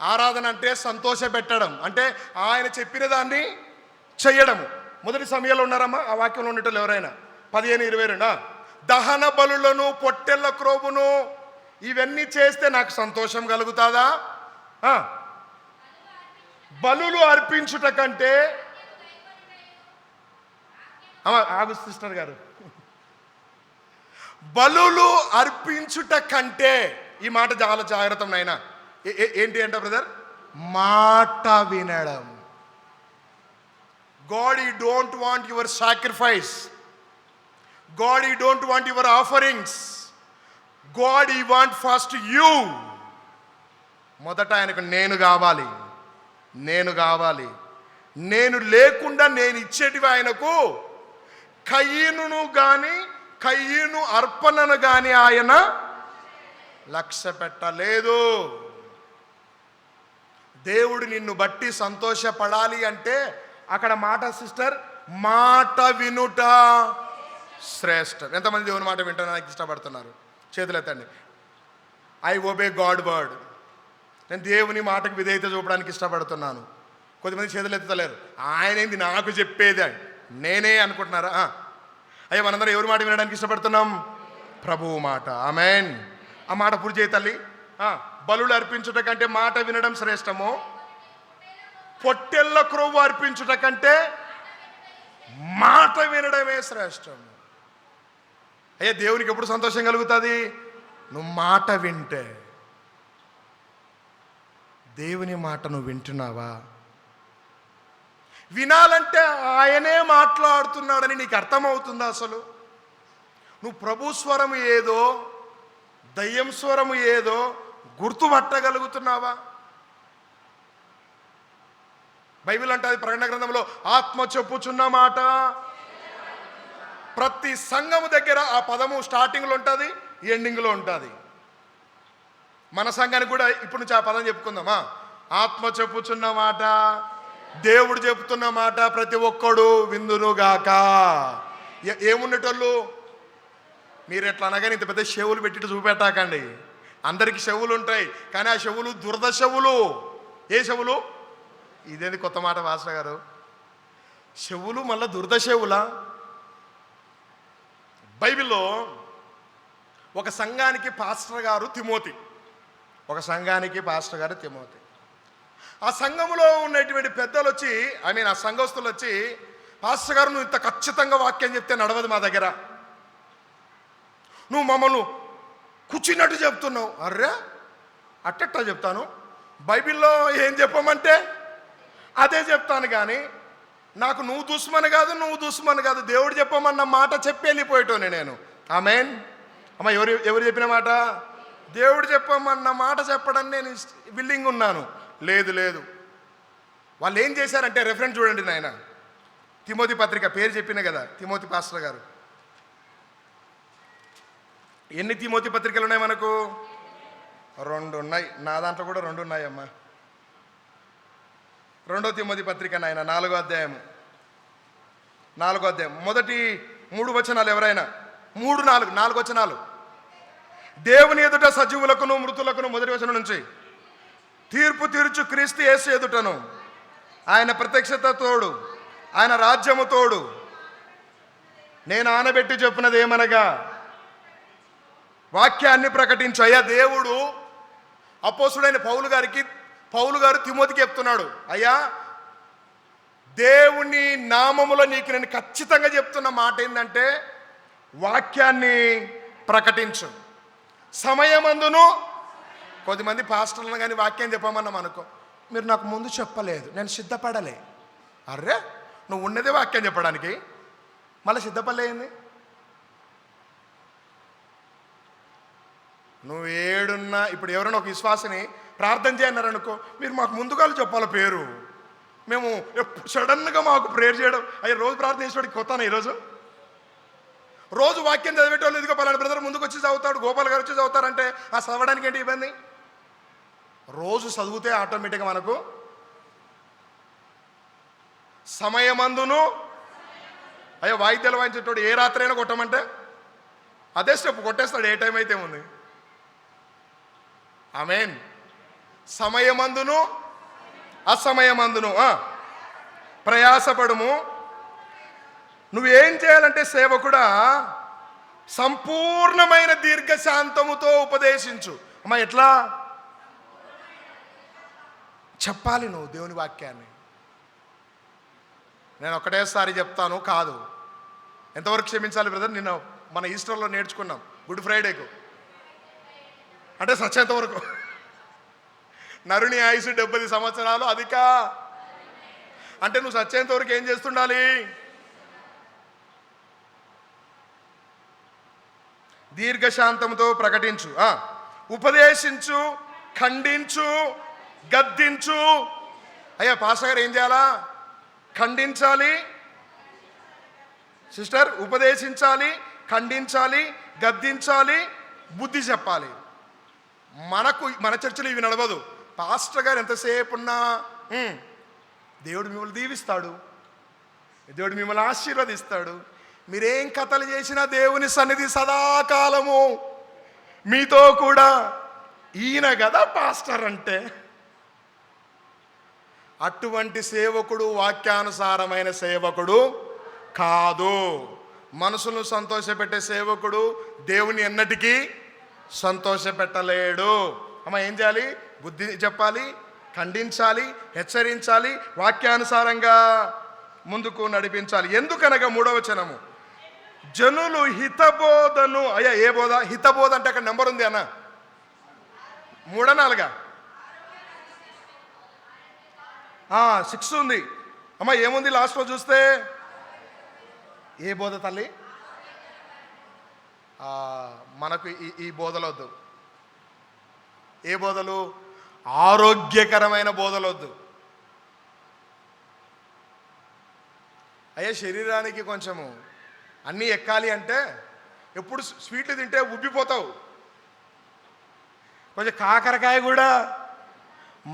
ఆరాధన అంటే సంతోష పెట్టడం, అంటే ఆయన చెప్పిన దాన్ని చెయ్యడము. మొదటి సమయంలో ఉన్నారమ్మా ఆ వాక్యంలో ఉండేటోళ్ళు ఎవరైనా? 15:22 దహన బలులను పొట్టెళ్ళ క్రోబును ఇవన్నీ చేస్తే నాకు సంతోషం కలుగుతుందా? బలులు అర్పించుట కంటే ఆగు సిస్టర్ గారు, బలులు అర్పించుట కంటే, ఈ మాట చాలా జాగ్రత్త నాయనా. ఏంటి అంటే బ్రదర్? మాట వినడం. God, you don't want your sacrifice. God, you don't want your offerings. God, you want first you. మొదట ఆయనకు నేను కావాలి, నేను కావాలి. నేను లేకుండా నేను ఇచ్చేటివి ఆయనకు కయ్యను అర్పణను కానీ ఆయన లక్ష్య పెట్టలేదు. దేవుడు నిన్ను బట్టి సంతోషపడాలి అంటే అక్కడ మాట సిస్టర్, మాట వినుట శ్రేష్టం. ఎంతమంది దేవుని మాట వింటానికి ఇష్టపడుతున్నారు? చేతులెత్తండి. I obey God word. నేను దేవుని మాటకు విధేయత చూపడానికి ఇష్టపడుతున్నాను. కొద్దిమంది చేతులు ఎత్తుతలేరు. ఆయన ఏంది నాకు చెప్పేది నేనే అనుకుంటున్నారా? అయ్యా మనందరం ఎవరి మాట వినడానికి ఇష్టపడుతున్నాం? ప్రభువు మాట. ఆమేన్. ఆ మాట పూర్తి చేయి తల్లి. బలులు అర్పించుట కంటే మాట వినడం శ్రేష్టము, పొట్టెళ్ళ క్రొవ్వు అర్పించుట కంటే మాట వినడమే శ్రేష్టం. అయ్యా దేవునికి ఎప్పుడు సంతోషం కలుగుతుంది? నువ్వు మాట వింటే. దేవుని మాట నువ్వు వింటున్నావా? వినాలంటే ఆయనే మాట్లాడుతున్నాడని నీకు అర్థమవుతుందా? అసలు నువ్వు ప్రభు స్వరము ఏదో దయ్యం స్వరము ఏదో గుర్తుపట్టగలుగుతున్నావా? బైబిల్ అంటే అది ప్రకటన గ్రంథంలో ఆత్మ చెప్పుచున్న మాట. ప్రతి సంఘము దగ్గర ఆ పదము స్టార్టింగ్లో ఉంటుంది, ఎండింగ్లో ఉంటుంది. మన సంఘానికి కూడా ఇప్పుడు నుంచి ఆ పదం చెప్పుకుందామా. ఆత్మ చెప్పుచున్న మాట, దేవుడు చెప్తున్న మాట ప్రతి ఒక్కడు విందునుగాక. ఏమున్నటోళ్ళు మీరు ఎట్లా అనగానే ఇంత పెద్ద చెవులు పెట్టి చూపెట్టాకండి. అందరికి చెవులు ఉంటాయి, కానీ ఆ చెవులు దురద చెవులు. ఏ చెవులు? ఇదేది కొత్త మాట వాసన గారు. చెవులు మళ్ళీ దురద చెవులా? బైబిల్లో ఒక సంఘానికి పాస్టర్ గారు తిమోతి, ఆ సంఘములో ఉన్నటువంటి పెద్దలు వచ్చి, ఆ సంఘస్థులు వచ్చి, పాస్టర్ గారు నువ్వు ఇంత ఖచ్చితంగా వాక్యం చెప్తే నడవదు మా దగ్గర, నువ్వు మమ్మల్ని కూర్చున్నట్టు చెప్తున్నావు. అర్రే అట్టెట్టా చెప్తాను, బైబిల్లో ఏం చెప్పమంటే అదే చెప్తాను, కానీ నాకు నువ్వు దుష్మని కాదు, దేవుడు చెప్పమన్న మాట చెప్పి వెళ్ళిపోయేటోనే నేను. ఆమేన్. అమ్మ ఎవరు చెప్పిన మాట? దేవుడు చెప్పమన్న మాట చెప్పడం నేను విల్లింగ్ ఉన్నాను. లేదు వాళ్ళు ఏం చేశారంటే, రెఫరెన్స్ చూడండి నాయన, తిమోతి పత్రిక పేరు చెప్పిన కదా, తిమోతి పాస్టర్ గారు. ఎన్ని తిమోతి పత్రికలు ఉన్నాయి మనకు? 2 ఉన్నాయి. నా దాంట్లో కూడా 2 ఉన్నాయమ్మా. 2 తిమోతి పత్రిక నాయన 4వ అధ్యాయం. మొదటి 3 వచనాలు ఎవరైనా 4 వచనాలు. దేవుని ఎదుట సజీవులకును మృతులకును, మొదటి వచనం నుంచి, తీర్పు తీర్చు క్రీస్తు యేసు ఎదుటను, ఆయన ప్రత్యక్షత తోడు, ఆయన రాజ్యము తోడు, నేను ఆనబెట్టి చెప్పినది ఏమనగా వాక్యాన్ని ప్రకటించు. అయ్యా, దేవుడు అపోస్తుడైన పౌలు గారు తిమోతికి చెప్తున్నాడు, అయ్యా దేవుని నామములో నీకు నేను ఖచ్చితంగా చెప్తున్న మాట ఏంటంటే వాక్యాన్ని ప్రకటించు. సమయమందును, కొద్దిమంది పాస్టర్లను కానీ వాక్యం చెప్పమన్నాం అనుకో, మీరు నాకు ముందు చెప్పలేదు, నేను సిద్ధపడలే. అర్రే నువ్వు ఉన్నదే వాక్యం చెప్పడానికి, మళ్ళీ సిద్ధపడలేంది? నువ్వు ఏడున్నా, ఇప్పుడు ఎవరైనా ఒక విశ్వాసని ప్రార్థన చేయన్నారనుకో, మీరు మాకు ముందుగా చెప్పాలి పేరు, మేము సడన్గా మాకు ప్రేయర్ చేయడం. అయ్యా, రోజు ప్రార్థన చేసేవాడికి కొత్తాను. ఈరోజు రోజు వాక్యం చదివేటోళ్ళు ఇదిగో పలానా బ్రదర్ ముందుకు వచ్చి చదువుతాడు, గోపాల్ గారు వచ్చి చదువుతారంటే ఆ చదవడానికి ఏంటి ఇబ్బంది? రోజు చదివితే ఆటోమేటిక్గా మనకు సమయమందును. అయ్యా, వాయిద్యాలు వాయించేటోడు ఏ రాత్రి అయినా కొట్టమంటే అదే స్టెప్ కొట్టేస్తాడు, ఏ టైం అయితే ఉంది. ఆమేన్. సమయమందును అసమయమందును ప్రయాసపడుము. నువ్వేం చేయాలంటే సేవకుడా, సంపూర్ణమైన దీర్ఘశాంతముతో ఉపదేశించు. అమ్మా, ఎట్లా చెప్పాలి నువ్వు దేవుని వాక్యాన్ని? నేను ఒకటేసారి చెప్తాను కాదు. ఎంతవరకు క్షమించాలి బ్రదర్? నిన్న మన ఈస్టర్లో నేర్చుకున్నాం, గుడ్ ఫ్రైడేకు అంటే సచ్చేంత వరకు. నరుని ఆయుసు 70 సంవత్సరాలు అధిక అంటే నువ్వు సచ్చేంత వరకు ఏం చేస్తుండాలి? దీర్ఘశాంతంతో ప్రకటించు, ఉపదేశించు, ఖండించు, గద్దించు. అయ్యా, పాస్టర్ గారు ఏం చేయాలా? ఖండించాలి సిస్టర్, ఉపదేశించాలి, ఖండించాలి, గద్దించాలి, బుద్ధి చెప్పాలి. మన చర్చలు ఇవి నడవదు. పాస్టర్ గారు ఎంతసేపు ఉన్నా దేవుడు మిమ్మల్ని దీవిస్తాడు, దేవుడు మిమ్మల్ని ఆశీర్వదిస్తాడు. మీరేం కథలు చేసినా దేవుని సన్నిధి సదాకాలము మీతో కూడా. ఈయన కదా పాస్టర్ అంటే. అటువంటి సేవకుడు వాక్యానుసారమైన సేవకుడు కాదు. మనసును సంతోషపెట్టే సేవకుడు దేవుని ఎన్నటికీ సంతోషపెట్టలేడు. అమ్మ, ఏం చేయాలి? బుద్ధి చెప్పాలి, ఖండించాలి, హెచ్చరించాలి, వాక్యానుసారంగా ముందుకు నడిపించాలి. ఎందుకనగా 3వ వచనము, జనులు హితబోధను. అయ్యా, ఏ బోధ? హితబోధ అంటే అక్కడ నెంబర్ ఉంది అన్న, 3 4 6 ఉంది. అమ్మ, ఏముంది లాస్ట్లో చూస్తే? ఏ బోధ తల్లి? మనకు ఈ బోధలొద్దు. ఏ బోధలు? ఆరోగ్యకరమైన బోధలొద్దు. అయ్యా, శరీరానికి కొంచెము అన్నీ ఎక్కాలి అంటే ఎప్పుడు స్వీట్లు తింటే ఉబ్బిపోతావు. కొంచెం కాకరకాయ కూడా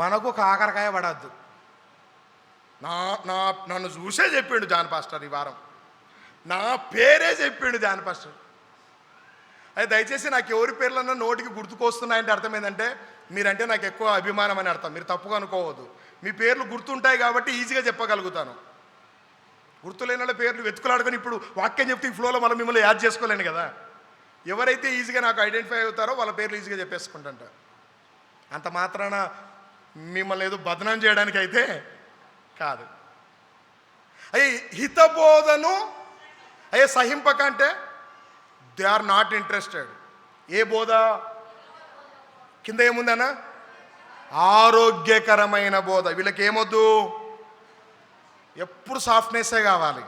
మనకు కాకరకాయ పడద్దు. నన్ను చూసే చెప్పిండు జాన్ పాస్టర్ ఈ వారం, నా పేరే చెప్పిండు జాన్ పాస్టర్. అయితే దయచేసి నాకు ఎవరి పేర్లన్నా నోటికి గుర్తుకొస్తున్నాయంటే అర్థం ఏంటంటే మీరంటే నాకు ఎక్కువ అభిమానం అని అర్థం. మీరు తప్పుగా అనుకోవద్దు. మీ పేర్లు గుర్తుంటాయి కాబట్టి ఈజీగా చెప్పగలుగుతాను. గుర్తులేని వాళ్ళ పేర్లు వెతుకులాడుకొని ఇప్పుడు వాక్యం చెప్తే ఈ ఫ్లోలో మనం మిమ్మల్ని యాడ్ చేసుకోలేను కదా. ఎవరైతే ఈజీగా నాకు ఐడెంటిఫై అవుతారో వాళ్ళ పేర్లు ఈజీగా చెప్పేసుకుంటుంట. అంత మాత్రాన మిమ్మల్ని ఏదో బదనాం చేయడానికి అయితే కాదు. అయ్యే హితబోధను అయ్యే సహింపక అంటే దే ఆర్ నాట్ ఇంట్రెస్టెడ్. ఏ బోధ కింద ఏముందన్నా? ఆరోగ్యకరమైన బోధ. వీళ్ళకి ఏమొద్దు? ఎప్పుడు సాఫ్ట్నెస్సే కావాలి,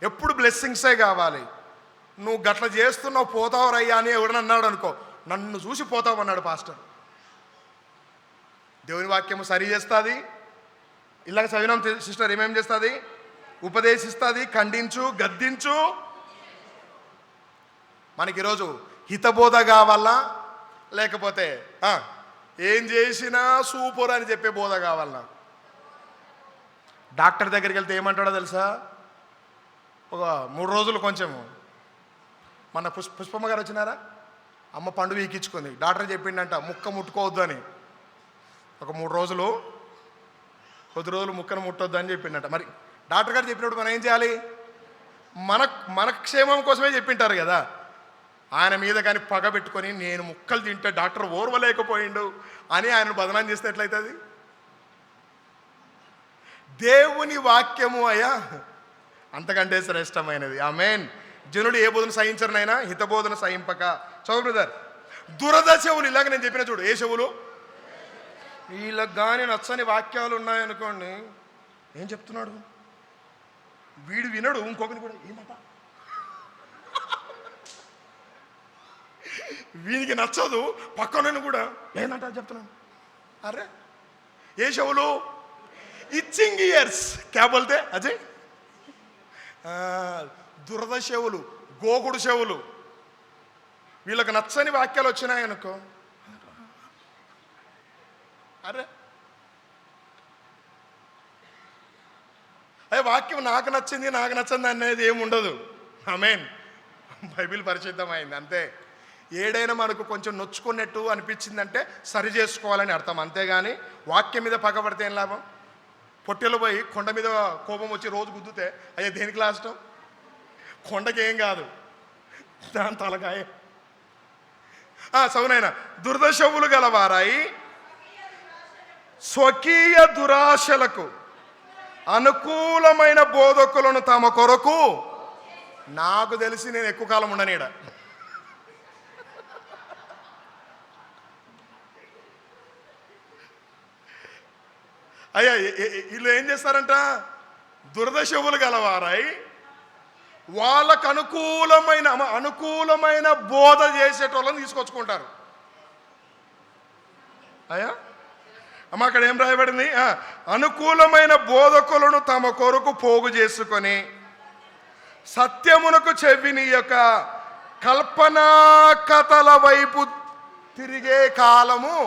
ఎప్పుడు బ్లెస్సింగ్సే కావాలి. నువ్వు గట్ల చేస్తున్నావు పోతావు రయ్యా అని ఎవడని అన్నాడు అనుకో, నన్ను చూసి పోతావు అన్నాడు పాస్టర్. దేవుని వాక్యము సరి చేస్తుంది. ఇలాగ చదివినాం సిస్టర్, ఏమేం చేస్తుంది? ఉపదేశిస్తుంది, ఖండించు, గద్దించు. మనకి ఈరోజు హితబోధ కావాలా, లేకపోతే ఏం చేసినా సూపర్ అని చెప్పే బోధ కావాలన్నా? డాక్టర్ దగ్గరికి వెళ్తే ఏమంటాడో తెలుసా? ఒక 3 రోజులు కొంచెము మన పుష్పమ్మ గారు వచ్చినారా, అమ్మ పండు వీకించుకుంది. డాక్టర్ చెప్పిండంట ముక్క ముట్టుకోవద్దు అని. ఒక 3 రోజులు కొద్ది రోజులు ముక్కను ముట్టొద్దు అని చెప్పిండట. మరి డాక్టర్ గారు చెప్పినప్పుడు మనం ఏం చేయాలి? మన క్షేమం కోసమే చెప్పింటారు కదా. ఆయన మీద కానీ పగ పెట్టుకొని నేను ముక్కలు తింటే డాక్టర్ ఓర్వలేకపోయిండు అని ఆయన బదనాం చేస్తే ఎట్లయితుంది? దేవుని వాక్యము అయ్యా అంతకంటే శ్రేష్టమైనది. ఆమేన్. జనుడు ఏ బోధన సహించరనైనా హితబోధన సహింపక. చదువు బ్రదర్. దురద చెవులు, ఇలాగ నేను చెప్పిన చూడు, ఏ చెవులు? వీళ్ళకి కానీ నచ్చని వాక్యాలు ఉన్నాయనుకోండి, ఏం చెప్తున్నాడు వీడు వినడు, ఇంకొకరిని కూడా ఏమట వీనికి నచ్చదు, పక్కన కూడా ఏంటంట చెప్తున్నాను. అరే ఏ చెవులు? Itching years. క్యా బోల్తే అజయ్? దురద చెవులు, గోకుడు చెవులు. వీళ్ళకి నచ్చని వాక్యాలు వచ్చినాయనుకో, అరే అదే వాక్యం నాకు నచ్చింది నాకు నచ్చింది అనేది ఏమి ఉండదు. ఆమేన్. బైబిల్ పరిశుద్ధమైంది అంతే. ఏడైనా మనకు కొంచెం నొచ్చుకున్నట్టు అనిపించిందంటే సరి చేసుకోవాలని అర్థం, అంతేగాని వాక్యం మీద పగబడితే ఏం లాభం? పొట్టెలు పోయి కొండ మీద కోపం వచ్చి రోజు గుద్దుతే అయ్యే దేనికి లాస్టం? కొండకి ఏం కాదు, దాని తలకాయ. సౌనైనా దుర్దశవులు గలవారాయి స్వకీయ దురాశలకు అనుకూలమైన బోధకులను తమ కొరకు. నాకు తెలిసి నేను ఎక్కువ కాలం ఉండనీడ. అయ్యా వీళ్ళు ఏం చేస్తారంట? దురదశవులు గలవారై వాళ్ళకు అనుకూలమైన బోధ చేసేటోళ్ళని తీసుకొచ్చుకుంటారు. అయ్యా అమ్మ అక్కడ ఏం రాయబడింది? అనుకూలమైన బోధకులను తమ కొరకు పోగు చేసుకొని సత్యమునకు చెవిని యొక్క కల్పనా కథల వైపు తిరిగే కాలము.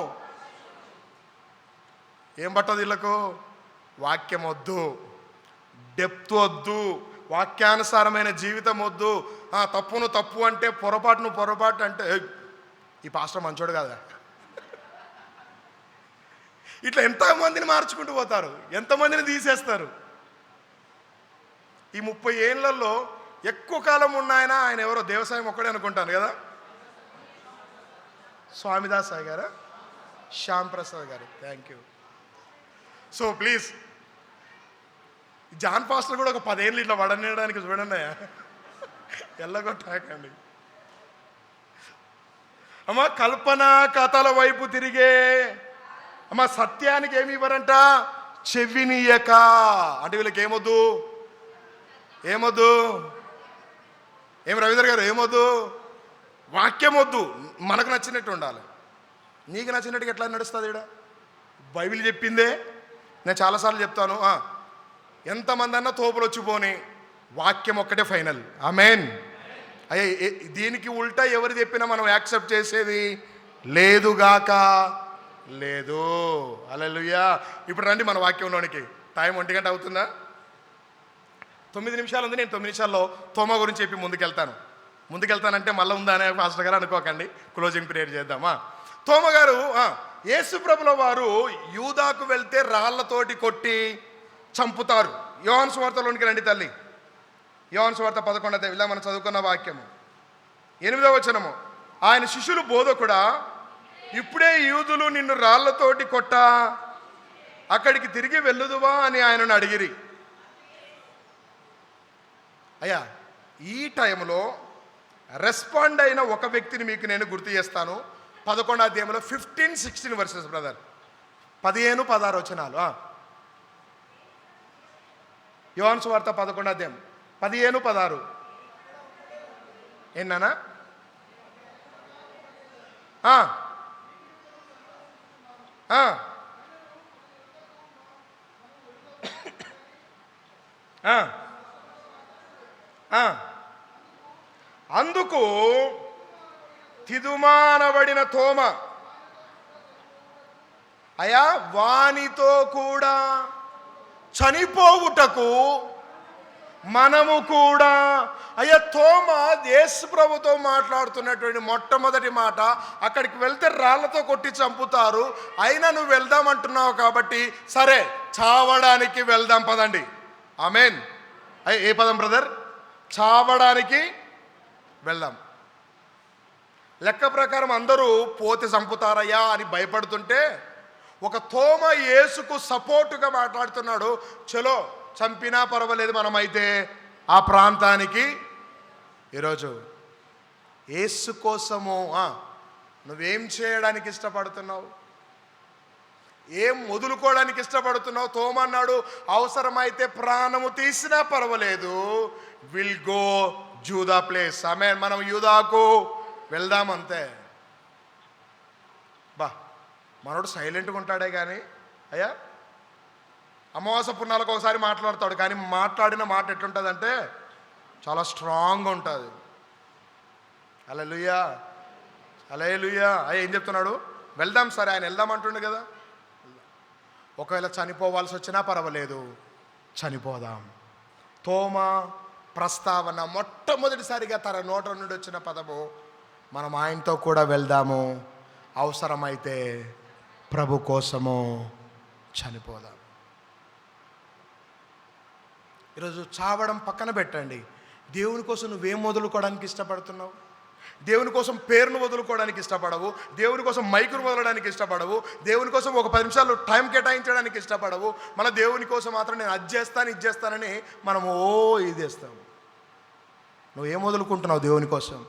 ఏం పట్టదు వీళ్ళకు? వాక్యం వద్దు, డెప్త్ వద్దు, వాక్యానుసారమైన జీవితం వద్దు. తప్పును తప్పు అంటే పొరపాటును పొరపాటు అంటే ఈ పాస్టర్ మంచోడు కదా. ఇట్లా ఎంతమందిని మార్చుకుంటూ పోతారు, ఎంతమందిని తీసేస్తారు. ఈ 30 ఏళ్లలో ఎక్కువ కాలం ఉన్నాయన ఆయన ఎవరో దేవసాయం ఒక్కడే అనుకుంటాను కదా. స్వామిదాస్ సాయి గారా, శ్యామ్ ప్రసాద్ గారు. Thank you. So please John pastor కూడా ఒక 10 ఏళ్ళు ఇట్లా వడనేయడానికి చూడండి, ఎల్లగొట్టాకండి. అమ్మ కల్పన కథల వైపు తిరిగే అమ్మ సత్యానికి ఏమి ఇవ్వరంట? చెవినియక. అంటే వీళ్ళకి ఏమొద్దు? ఏం రవీంద్ర గారు ఏమొద్దు? వాక్యం వద్దు, మనకు నచ్చినట్టు ఉండాలి. నీకు నచ్చినట్టుగా ఎట్లా నడుస్తుంది? ఇక్కడ బైబిల్ చెప్పిందే. నేను చాలాసార్లు చెప్తాను, ఎంతమంది అన్నా తోపులు వచ్చిపోని వాక్యం ఒక్కటే ఫైనల్. ఆమేన్. అయ్యే దీనికి ఉల్టా ఎవరు చెప్పినా మనం యాక్సెప్ట్ చేసేది లేదుగాక లేదు. హల్లెలూయా. ఇప్పుడు రండి మన వాక్యంలోనికి. టైం 1 గంట అవుతుందా? 9 నిమిషాలు ఉంది. నేను 9 నిమిషాల్లో తోమా గురించి చెప్పి ముందుకెళ్తానంటే మళ్ళీ ఉందా అనే మాస్టర్ గారు అనుకోకండి. క్లోజింగ్ ప్రేయర్ చేద్దామా? తోమ గారు యేసు ప్రభుల వారు యూదాకు వెళ్తే రాళ్లతోటి కొట్టి చంపుతారు. యోహాను సువార్తలోనికి రండి తల్లి. యోహాను సువార్త 11 ఇలా మనం చదువుకున్న వాక్యము 8వ వచనము. ఆయన శిష్యులు, బోధకుడా, ఇప్పుడే యూదులు నిన్ను రాళ్లతోటి కొట్ట అక్కడికి తిరిగి వెళ్ళుదువా అని ఆయనను అడిగిరి. అయ్యా, ఈ టైంలో రెస్పాండ్ అయిన ఒక వ్యక్తిని మీకు నేను గుర్తు చేస్తాను. 11వ అధ్యాయంలో 15-16 వర్సెస్ బ్రదర్, 15-16 వచనాలు. యోహాను సువార్త 11వ అధ్యాయం 15-16. ఏంటన్నా? అందుకు తిదుమానబడిన తోమ, అయా వానితో కూడా చనిపోవుటకు మనము కూడా. అయ్యా, తోమ యేసు ప్రభుతో మాట్లాడుతున్నటువంటి మొట్టమొదటి మాట, అక్కడికి వెళ్తే రాళ్లతో కొట్టి చంపుతారు, అయినా నువ్వు వెళ్దామంటున్నావు కాబట్టి సరే చావడానికి వెళ్దాం పదండి. ఆమేన్. ఏ పదం బ్రదర్? చావడానికి వెళ్దాం. లెక్క ప్రకారం అందరూ పోతే చంపుతారయ్యా అని భయపడుతుంటే ఒక తోమ యేసుకు సపోర్టుగా మాట్లాడుతున్నాడు. చలో చంపినా పర్వాలేదు, మనమైతే ఆ ప్రాంతానికి. ఈరోజు యేసు కోసము నువ్వేం చేయడానికి ఇష్టపడుతున్నావు? ఏం వదులుకోవడానికి ఇష్టపడుతున్నావు? తోమ అన్నాడు, అవసరమైతే ప్రాణము తీసినా పర్వాలేదు, విల్ గో జూదా ప్లేస్. ఆమేన్. మనం యూదాకు వెళ్దాం అంతే. మనోడు సైలెంట్గా ఉంటాడే కానీ అయ్యా, అమావాస పుణ్యాలకు ఒకసారి మాట్లాడతాడు, కానీ మాట్లాడిన మాట ఎట్లుంటుందంటే చాలా స్ట్రాంగ్గా ఉంటుంది. హల్లెలూయా, హల్లెలూయా. అయ్యా ఏం చెప్తున్నాడు? వెళ్దాం. సరే, ఆయన వెళ్దాం అంటుండే కదా. ఒకవేళ చనిపోవాల్సి వచ్చినా పర్వాలేదు, చనిపోదాం. తోమ ప్రస్తావన మొట్టమొదటిసారిగా తన నోట నుండి వచ్చిన పదము, మనం ఆయనతో కూడా వెళ్దాము, అవసరమైతే ప్రభు కోసము చనిపోదాం. ఈరోజు చావడం పక్కన పెట్టండి. దేవుని కోసం నువ్వేం వదులుకోవడానికి ఇష్టపడుతున్నావు? దేవుని కోసం పేరును వదులుకోవడానికి ఇష్టపడవు, దేవుని కోసం మైకును వదలడానికి ఇష్టపడవు, దేవుని కోసం ఒక 10 నిమిషాలు టైం కేటాయించడానికి ఇష్టపడవు. మన దేవుని కోసం మాత్రం నేను అది చేస్తాను ఇది చేస్తానని మనము ఇది చేస్తాము. నువ్వేం వదులుకుంటున్నావు దేవుని కోసం?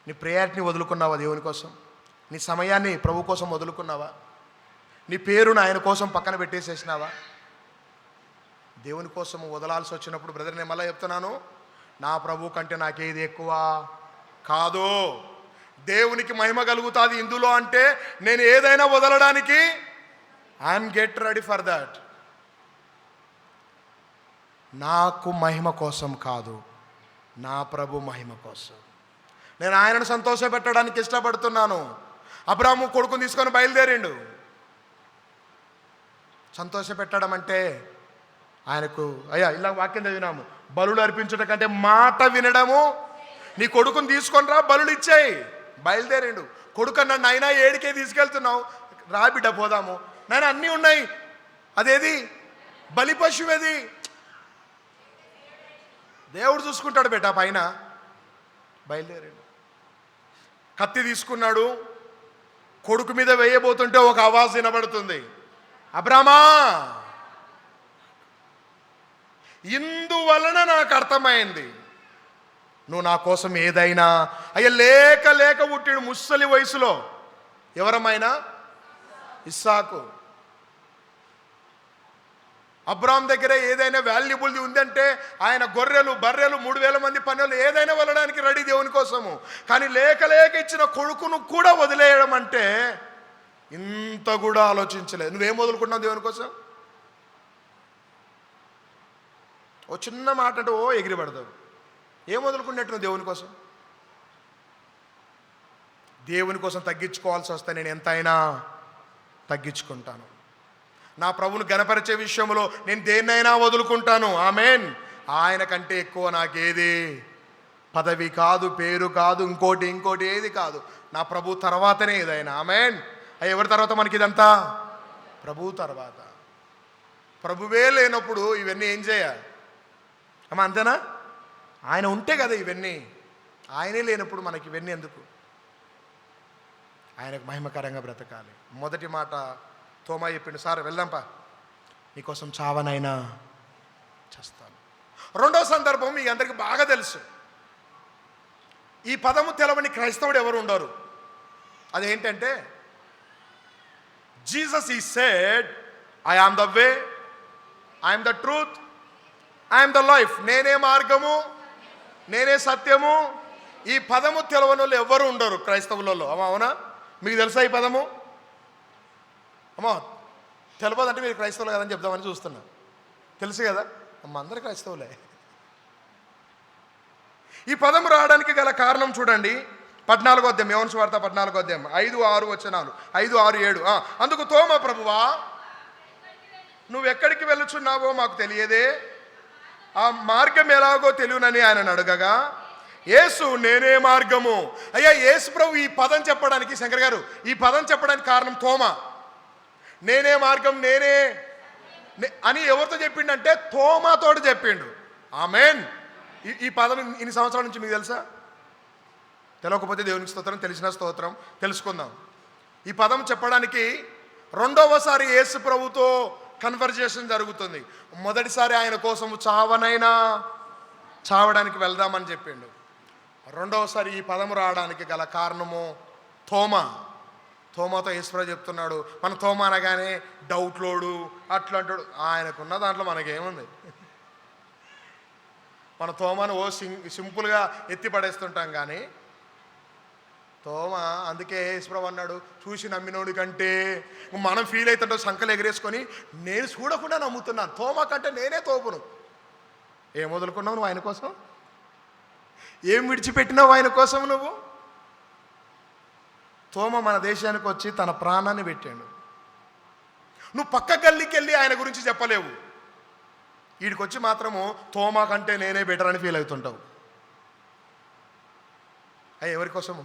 నీ ప్రేయర్ని వదులుకున్నావా దేవుని కోసం? నీ సమయాన్ని ప్రభు కోసం వదులుకున్నావా? నీ పేరును ఆయన కోసం పక్కన పెట్టేసేసినావా? దేవుని కోసం వదలాల్సి వచ్చినప్పుడు బ్రదర్, నేను మళ్ళీ చెప్తున్నాను, నా ప్రభు కంటే నాకేది ఎక్కువ కాదు. దేవునికి మహిమ కలుగుతుంది ఇందులో అంటే నేను ఏదైనా వదలడానికి I'm get ready for that. నాకు మహిమ కోసం కాదు, నా ప్రభు మహిమ కోసం. నేను ఆయనను సంతోషపెట్టడానికి ఇష్టపడుతున్నాను. అబ్రాహాము కొడుకుని తీసుకొని బయలుదేరిండు. సంతోషపెట్టడం అంటే ఆయనకు అయ్యా ఇలా వాక్యం చదివినాము, బలులు అర్పించుట కంటే మాట వినడము. నీ కొడుకుని తీసుకొని రా, బలులు ఇచ్చేయి. బయలుదేరిండు. కొడుకు అన్నాడు, నాయనా ఏడికే తీసుకెళ్తున్నావు? రా బిడ్డ పోదాము. నాయన అన్నీ ఉన్నాయి, అదేది బలి పశువేది? దేవుడు చూసుకుంటాడు బిడ్డ పైన. బయలుదేరాడు. కత్తి తీసుకున్నాడు. కొడుకు మీద వేయబోతుంటే ఒక ఆవాజ్ వినబడుతుంది, అబ్రామా. ఇందువలన నాకు అర్థమైంది, నువ్వు నా కోసం ఏదైనా. అయ్యా లేక లేక పుట్టిడు ముసలి వయసులో. ఎవరమైనా? ఇస్సాకు. అబ్రామ్ దగ్గర ఏదైనా వాల్యుబుల్ది ఉందంటే ఆయన గొర్రెలు బర్రెలు 3000 మంది పనులు ఏదైనా వెళ్ళడానికి రెడీ దేవుని కోసము. కానీ లేక లేక ఇచ్చిన కొడుకును కూడా వదిలేయడం అంటే ఇంత కూడా ఆలోచించలేదు. నువ్వేం వదులుకుంటున్నావు దేవుని కోసం? ఓ చిన్న మాట అంటే ఎగిరి పడతావు. ఏం వదులుకున్నట్టు నువ్వు దేవుని కోసం? దేవుని కోసం తగ్గించుకోవాల్సి వస్తే నేను ఎంతైనా తగ్గించుకుంటాను. నా ప్రభువును గణపరిచే విషయంలో నేను దేన్నైనా వదులుకుంటాను. ఆమేన్. ఆయన కంటే ఎక్కువ నాకేది పదవి కాదు, పేరు కాదు, ఇంకోటి ఏది కాదు. నా ప్రభు తర్వాతనే ఏదైనా. ఆమేన్. ఎవరి తర్వాత మనకి ఇదంతా? ప్రభు తర్వాత. ప్రభువే లేనప్పుడు ఇవన్నీ ఏం చేయాలి అమ్మా? అంతేనా? ఆయన ఉంటే కదా ఇవన్నీ. ఆయనే లేనప్పుడు మనకి ఇవన్నీ ఎందుకు? ఆయనకు మహిమకరంగా బ్రతకాలి. మొదటి మాట తోమా చెప్పిండు, సార్ వెళ్దాంపా, నీకోసం చావనైనా చేస్తాను. రెండో సందర్భం మీ అందరికీ బాగా తెలుసు. ఈ పదము తెలవని క్రైస్తవుడు ఎవరు ఉండరు. అదేంటంటే, జీసస్ ఈ said, I am the way, I am the truth, I am the life. నేనే మార్గము, నేనే సత్యము. ఈ పదము తెలవని వాళ్ళు ఎవరు ఉండరు క్రైస్తవులలో. అమ్మా అవునా? మీకు తెలుసా ఈ పదము? అమ్మా తెలియదంటే మీరు క్రైస్తవులు కదని చెప్దామని చూస్తున్నా. తెలుసు కదా అమ్మ, అందరు క్రైస్తవులే. ఈ పదం రావడానికి గల కారణం చూడండి. 14వ అధ్యాయం, యోహాను సువార్త 14వ అధ్యాయం 5, 6 వచనాలు, 5, 6, 7. అందుకు తోమా, ప్రభువా నువ్వెక్కడికి వెళ్ళుచున్నావో మాకు తెలియదే, ఆ మార్గం ఎలాగో తెలియనని ఆయన అడగగా, యేసు నేనే మార్గము. అయ్యా యేసు ప్రభు ఈ పదం చెప్పడానికి, శంకర్ గారు ఈ పదం చెప్పడానికి కారణం తోమా. నేనే మార్గం, నేనే అని ఎవరితో చెప్పిండంటే తోమాతోటి చెప్పిండు. ఆమేన్. ఈ పదం ఇన్ని సంవత్సరాల నుంచి మీకు తెలుసా? తెలియకపోతే దేవునికి స్తోత్రం, తెలిసిన స్తోత్రం. తెలుసుకుందాం. ఈ పదం చెప్పడానికి రెండవసారి యేసు ప్రభుతో కన్వర్జేషన్ జరుగుతుంది. మొదటిసారి ఆయన కోసం చావడానికి వెళ్దామని చెప్పిండు. రెండవసారి ఈ పదం రావడానికి గల కారణము తోమాతో యేసుప్రభు చెప్తున్నాడు. మన తోమా అనగానే డౌట్లోడు అట్లా అంటాడు. ఆయనకున్న దాంట్లో మనకేముంది? మన తోమాను సింపుల్గా ఎత్తి పడేస్తుంటాం. కానీ తోమా, అందుకే యేసుప్రభు అన్నాడు, చూసి నమ్మినోడి కంటే, మనం ఫీల్ అవుతుంటాం సంకలు ఎగరేసుకొని, నేను చూడకుండా నమ్ముతున్నాను, తోమా కంటే నేనే తోపును. ఏం వదులుకున్నావు నువ్వు ఆయన కోసం? ఏం విడిచిపెట్టినావు ఆయన కోసం నువ్వు? తోమ మన దేశానికి వచ్చి తన ప్రాణాన్ని పెట్టాడు. నువ్వు పక్క గల్లీకి వెళ్ళి ఆయన గురించి చెప్పలేవు. వీడికొచ్చి మాత్రము తోమా కంటే నేనే బెటర్ అని ఫీల్ అవుతుంటావు. అయ్యి ఎవరి కోసము?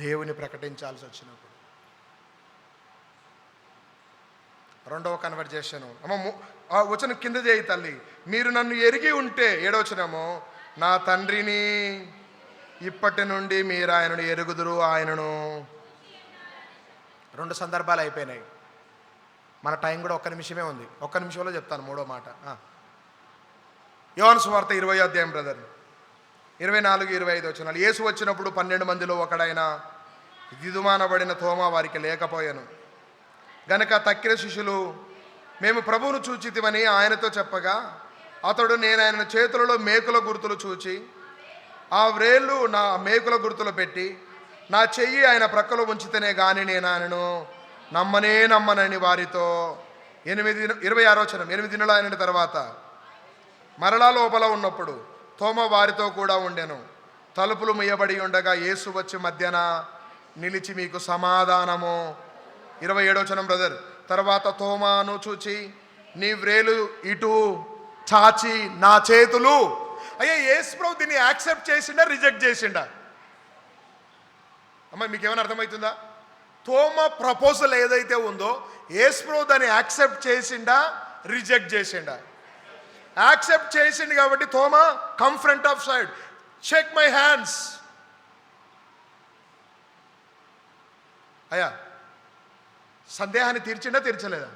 దేవుని ప్రకటించాల్సి వచ్చినప్పుడు. రెండవ కన్వర్జేషను, వచనం కింద చేయి తల్లి. మీరు నన్ను ఎరిగి ఉంటే, 7వ వచనము, నా తండ్రిని ఇప్పటి నుండి మీరు ఆయనను ఎరుగుదురు, ఆయనను. 2 సందర్భాలు అయిపోయినాయి. మన టైం కూడా 1 నిమిషమే ఉంది. 1 నిమిషంలో చెప్తాను 3వ మాట. యోహాను సువార్త 20వ అధ్యాయం బ్రదర్, 24, 25 వచనాలు. యేసు వచ్చినప్పుడు 12 మందిలో ఒకడైన దిదుమానబడిన తోమా వారికి లేకపోయాను గనక తక్కిన శిష్యులు మేము ప్రభువును చూచితిమని ఆయనతో చెప్పగా, అతడు నేను ఆయన చేతులలో మేకుల గుర్తులు చూచి ఆ వ్రేళ్ళు నా మేకుల గుర్తులు పెట్టి నా చెయ్యి ఆయన ప్రక్కలో ఉంచితేనే గాని నేను ఆయనను నమ్మనని వారితో. 26వ వచనం, 8 దినాలు అయిన తర్వాత మరలా లోపల ఉన్నప్పుడు తోమా వారితో కూడా ఉండెను. తలుపులు ముయ్యబడి ఉండగా యేసు వచ్చి మధ్యన నిలిచి మీకు సమాధానము. 27వ వచనం బ్రదర్. తర్వాత తోమాను చూచి నీ వ్రేలు ఇటు చాచి నా చేతులు. అయ్యా యేసు ప్రభు దీన్ని యాక్సెప్ట్ చేసిండా, రిజెక్ట్ చేసిండా? అమ్మ మీకేమైనా అర్థమవుతుందా? తోమా ప్రపోజల్ ఏదైతే ఉందో యేసు ప్రభు దాన్ని యాక్సెప్ట్ చేసిండా, రిజెక్ట్ చేసిండా? యాక్సెప్ట్ చేసిండు కాబట్టి Thoma come front of side, check my hands. అయ్యా సందేహాన్ని తీర్చిండా, తీర్చలేదా?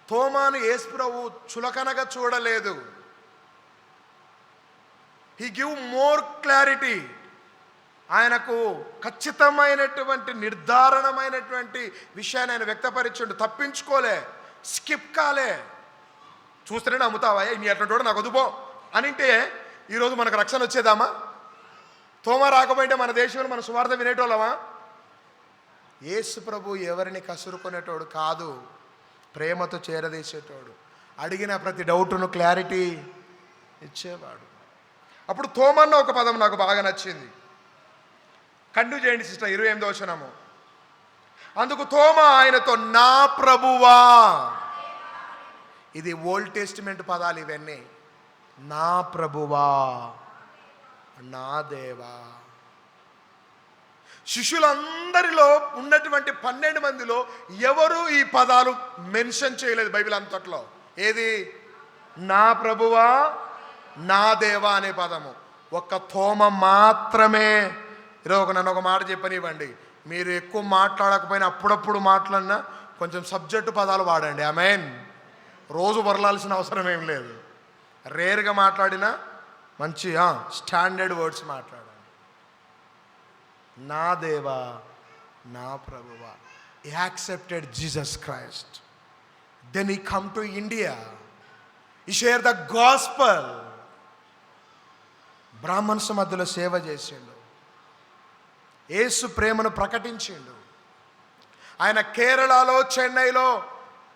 తోమాను యేసు ప్రభు చులకనగా చూడలేదు. He give more clarity. ఆయనకు ఖచ్చితమైనటువంటి నిర్ధారణమైనటువంటి విషయాన్ని ఆయన వ్యక్తపరిచిండు. తప్పించుకోలే, స్కిప్ కాలే. చూస్తేనే నమ్ముతావా, నీ అట్లాంటి నాకు వదుపో అనింటే ఈరోజు మనకు రక్షణ వచ్చేదామా? తోమా రాకపోయింటే మన దేశంలో మన సువార్త వినేటోళ్ళమా? యేసు ప్రభు ఎవరిని కసురుకునేటోడు కాదు, ప్రేమతో చేరదీసేటోడు. అడిగిన ప్రతి డౌటును క్లారిటీ ఇచ్చేవాడు. అప్పుడు తోమన్న ఒక పదం నాకు బాగా నచ్చింది. కంటిన్యూ చేయండి సిస్టర్, 28వ వచనము. అందుకు తోమ ఆయనతో, నా ప్రభువా. ఇది ఓల్డ్ టెస్టిమెంట్ పదాలు ఇవన్నీ. నా ప్రభువా, నా దేవా. శిష్యులందరిలో ఉన్నటువంటి 12 మందిలో ఎవరు ఈ పదాలు మెన్షన్ చేయలేదు బైబిల్ అంతట్లో. ఏది? నా ప్రభువా, నా దేవా అనే పదము. ఒక్క తోమ మాత్రమే. ఈరోజు నన్ను ఒక మాట చెప్పనివ్వండి, మీరు ఎక్కువ మాట్లాడకపోయినా అప్పుడప్పుడు మాట్లాడినా కొంచెం సబ్జెక్టు పదాలు వాడండి. ఆమేన్. రోజు వరలాల్సిన అవసరం ఏం లేదు. రేర్గా మాట్లాడినా మంచి స్టాండర్డ్ వర్డ్స్ మాట్లాడండి. నా దేవా, నా ప్రభువా. He accepted Jesus Christ. Then he come to India. He share the gospel. Brahmans మధ్యలో సేవ చేసిండు. యేసు ప్రేమను ప్రకటించిండు. ఆయన కేరళలో, చెన్నైలో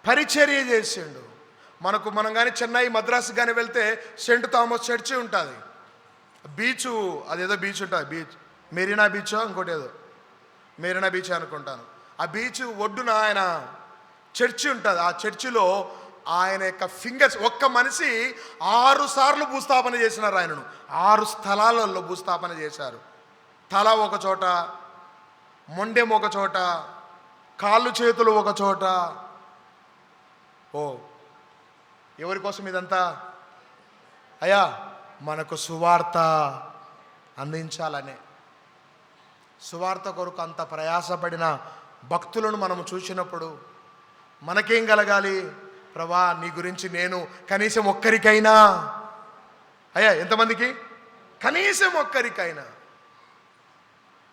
పరిచర్య చేసిండు. మనం కానీ చెన్నై, మద్రాసు కానీ వెళ్తే సెంట్ థామస్ చర్చి ఉంటుంది. బీచు, అదేదో బీచ్ ఉంటుంది, బీచ్ మెరీనా బీచో ఇంకోటి ఏదో, మెరీనా బీచ్ అనుకుంటాను. ఆ బీచ్ ఒడ్డున ఆయన చర్చి ఉంటుంది. ఆ చర్చిలో ఆయన యొక్క ఫింగర్స్, ఒక్క మనిషి 6 సార్లు భూస్థాపన చేసినారు ఆయనను. 6 స్థలాలలో భూస్థాపన చేశారు. తల ఒక చోట, మొండెం ఒక చోట, కాళ్ళు చేతులు ఒక చోట. ఎవరి కోసం ఇదంతా? అయ్యా, మనకు సువార్త అందించాలనే. సువార్త కొరకు అంత ప్రయాసపడిన భక్తులను మనము చూసినప్పుడు మనకేం కలగాలి? ప్రభా, నీ గురించి నేను కనీసం ఒక్కరికైనా, అయ్యా ఎంతమందికి? కనీసం ఒక్కరికైనా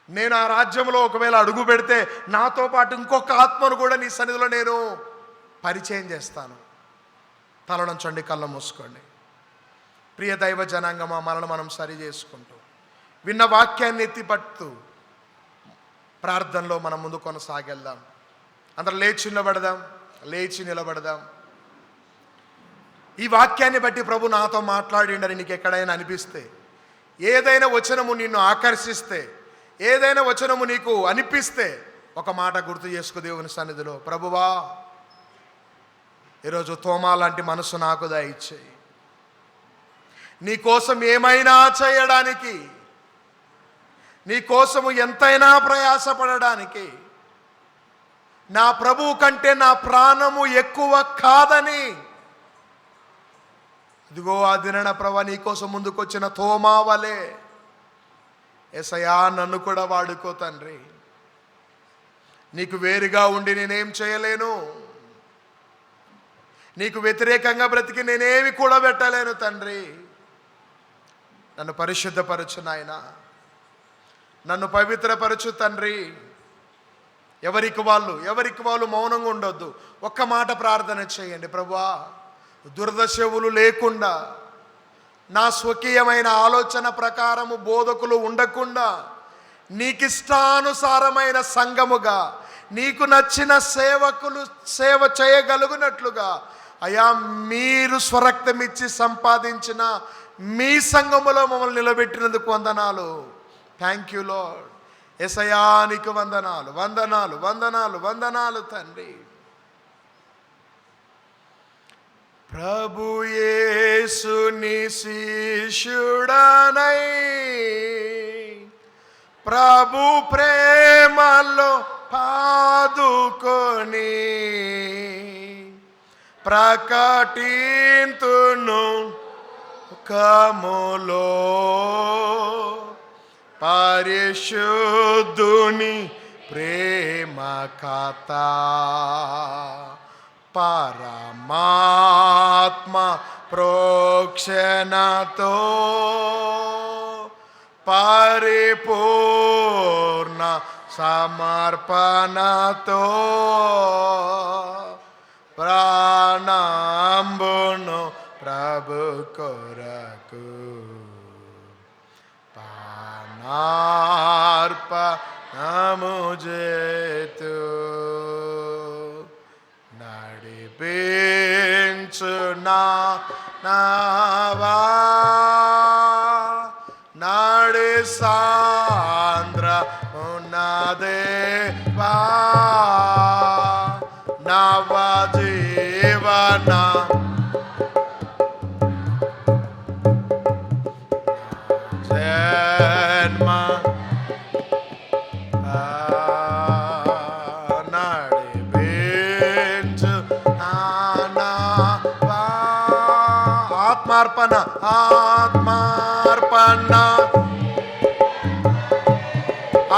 నేను ఆ రాజ్యంలో ఒకవేళ అడుగు పెడితే నాతో పాటు ఇంకొక ఆత్మను కూడా నీ సన్నిధిలో నేను పరిచయం చేస్తాను. తలనుంచండి, కళ్ళ మూసుకోండి. ప్రియ దైవ జనాంగమా, మనల్ని మనం సరి చేసుకుంటూ విన్న వాక్యాన్ని ఎత్తిపడుతూ ప్రార్థనలో మనం ముందు కొనసాగెళ్దాం. అందరూ లేచి నిలబడదాం. ఈ వాక్యాన్ని బట్టి ప్రభు నాతో మాట్లాడిండని నీకు ఎక్కడైనా అనిపిస్తే, ఏదైనా వచనము నిన్ను ఆకర్షిస్తే, ఏదైనా వచనము నీకు అనిపిస్తే ఒక మాట గుర్తు చేసుకో దేవుని సన్నిధిలో. ప్రభువా, ఈరోజు తోమా లాంటి మనసు నాకు దయచేయి. నీ కోసం ఏమైనా చేయడానికి, నీ కోసము ఎంతైనా ప్రయాసపడడానికి, నా ప్రభువు కంటే నా ప్రాణము ఎక్కువ కాదని, ఇదిగో ఆ దినన ప్రభు నీ కోసం ముందుకొచ్చిన తోమా వలె యేసయ్యా నన్ను కూడా వాడుకో తండ్రి. నీకు వేరుగా ఉండి నేనేం చేయలేను. నీకు వ్యతిరేకంగా బ్రతికి నేనేమి కూడబెట్టలేను తండ్రి. నన్ను పరిశుద్ధపరచు నాయనా, నన్ను పవిత్రపరచు తండ్రి. ఎవరికి వాళ్ళు మౌనంగా ఉండొద్దు. ఒక్క మాట ప్రార్థన చేయండి. ప్రభువా, దురదశవులు లేకుండా, నా స్వకీయమైన ఆలోచన ప్రకారము బోధకులు ఉండకుండా, నీకిష్టానుసారమైన సంఘముగా, నీకు నచ్చిన సేవకులు సేవ చేయగలుగునట్లుగా, అయా మీరు స్వరక్తమిచ్చి సంపాదించిన మీ సంఘములో మమ్మల్ని నిలబెట్టినందుకు వందనాలు. Thank you lord. యేసయ్యా నీకు వందనాలు, వందనాలు, వందనాలు, వందనాలు తండ్రి. ప్రభు యేసుని శిష్యుడనై ప్రభు ప్రేమలో పాదుకొని ప్రకటింతును కములో పరిశుద్ధుని ప్రేమ కథ, పరమాత్మ ప్రోక్షణతో పరిపూర్ణ సమర్పణతో ప్రాణంబును ప్రభు కొరకు పానార్పణము చేతు నడిపించు నావా ఆత్మార్పణ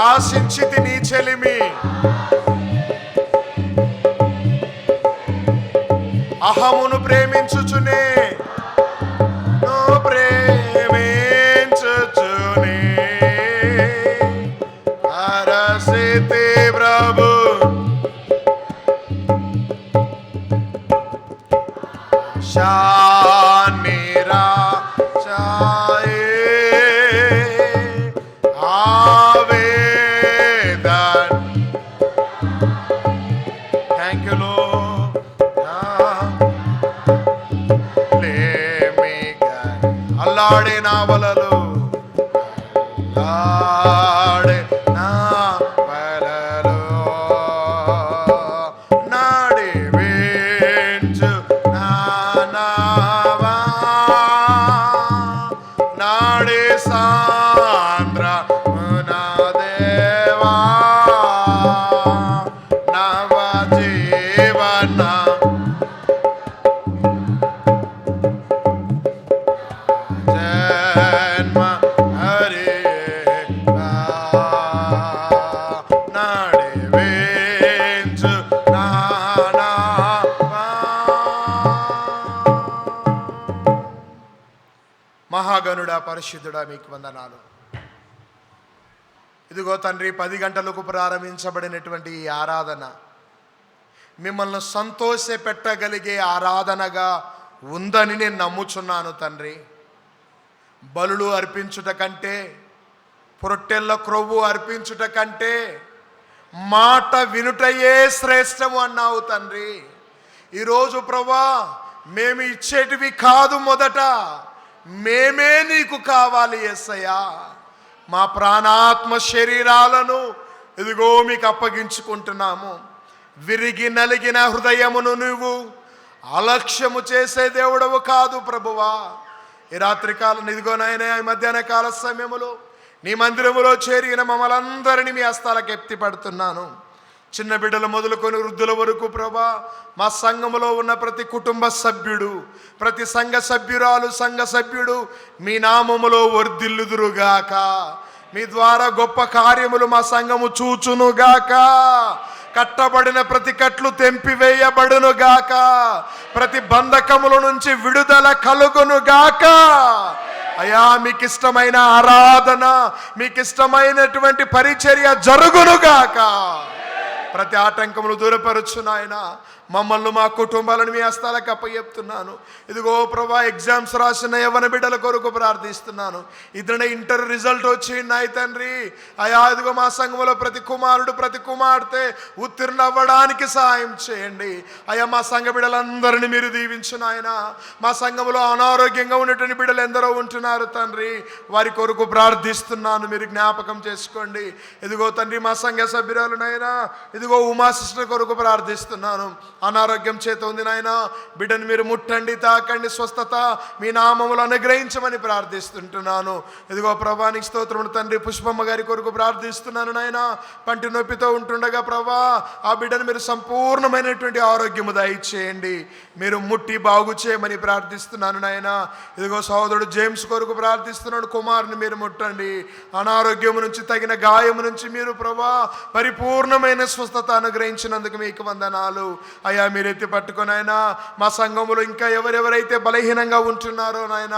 ఆశించితి నీ చెలిమి, అహమును ప్రేమించుచునే ప్రేమించుచునే అరసితి ప్రభు శానిరా చాయే ఆవేదన్. థ్యాంక్ యూ లో అల్లాడే నా వలలు, అల్లాడే నా వలలు నాడి వేంచు నావా నాడే సాంద్ర నా దేవా నవ జీవన మహాగణుడా పరిశుద్ధుడా మీకు వందనాలు. ఇదిగో తండ్రి 10 గంటలకు ప్రారంభించబడినటువంటి ఈ ఆరాధన మిమ్మల్ని సంతోషపెట్టగలిగే ఆరాధనగా ఉందని నేను నమ్ముచున్నాను తండ్రి. బలులు అర్పించుట కంటే, పొట్టెళ్ళ క్రొవ్వు అర్పించుట కంటే మాట వినుటయే శ్రేష్టము అన్నావు తండ్రి. ఈరోజు ప్రభా మేము ఇచ్చేటివి కాదు, మొదట మేమే నీకు కావాలి యేసయ్యా. మా ప్రాణాత్మ శరీరాలను ఇదిగో మీకు అప్పగించుకుంటున్నాము. విరిగి నలిగిన హృదయమును నువ్వు అలక్ష్యము చేసే దేవుడవు కాదు ప్రభువా. ఈ రాత్రికాలం ఇదిగోనైనా ఈ మధ్యాహ్న కాల సమయములో నీ మందిరములో చేరిన మమ్మల్ని అందరినీ మీ హస్తాలకు ఎత్తి పడుతున్నాను. చిన్న బిడ్డలు మొదలుకొని వృద్ధుల వరకు ప్రభా, మా సంఘములో ఉన్న ప్రతి కుటుంబ సభ్యుడు, ప్రతి సంఘ సభ్యురాలు, సంఘ సభ్యుడు మీ నామములో వర్ధిల్లుదురుగాక. మీ ద్వారా గొప్ప కార్యములు మా సంఘము చూచునుగాక. కట్టబడిన ప్రతి కట్లు తెంపివేయబడునుగాక. ప్రతి బంధకముల నుంచి విడుదల కలుగునుగాక. అయా మీకు ఇష్టమైన ఆరాధన, మీకు ఇష్టమైనటువంటి పరిచర్య జరుగునుగాక. ప్రతి ఆటంకములు దూరపరచు నాయన. మమ్మల్ని మా కుటుంబాలను మీ హస్తాలకు అప్పచెప్తున్నాను. ఇదిగో ప్రభా, ఎగ్జామ్స్ రాసిన యవ్వన బిడ్డల కొరకు ప్రార్థిస్తున్నాను. ఇద్దరు ఇంటర్ రిజల్ట్ వచ్చినాయి తండ్రి. అయా ఇదిగో మా సంఘంలో ప్రతి కుమారుడు, ప్రతి కుమార్తె ఉత్తీర్ణ అవ్వడానికి సహాయం చేయండి. అయా మా సంఘ బిడ్డలందరినీ మీరు దీవించు నాయన. మా సంఘంలో అనారోగ్యంగా ఉన్నటువంటి బిడ్డలు ఎందరో ఉంటున్నారు తండ్రి, వారి కొరకు ప్రార్థిస్తున్నాను, మీరు జ్ఞాపకం చేసుకోండి. ఇదిగో తండ్రి మా సంఘ సభ్యురాలు నాయనా, ఇదిగో ఉమా సిస్టర్ కొరకు ప్రార్థిస్తున్నాను. అనారోగ్యం చేత ఉంది నాయన, బిడ్డను మీరు ముట్టండి, తాకండి, స్వస్థత మీ నామములు అనుగ్రహించమని ప్రార్థిస్తుంటున్నాను. ఇదిగో ప్రభానికి స్తోత్రములు తండ్రి. పుష్పమ్మ గారి కొరకు ప్రార్థిస్తున్నాను నాయన. పంటి నొప్పితో ఉంటుండగా ప్రభా, ఆ బిడ్డను మీరు సంపూర్ణమైనటువంటి ఆరోగ్యము దయచేయండి, మీరు ముట్టి బాగు చేయమని ప్రార్థిస్తున్నాను నాయన. ఇదిగో సహోదరుడు జేమ్స్ కొరకు ప్రార్థిస్తున్నాడు, కుమారుని మీరు ముట్టండి, అనారోగ్యము నుంచి, తగిన గాయము నుంచి మీరు ప్రభా పరిపూర్ణమైన స్వస్థత అనుగ్రహించినందుకు మీకు వందనాలు. అయ్యా మీరు ఎత్తి పట్టుకొని ఆయన మా సంఘములో ఇంకా ఎవరెవరైతే బలహీనంగా ఉంటున్నారో నాయన,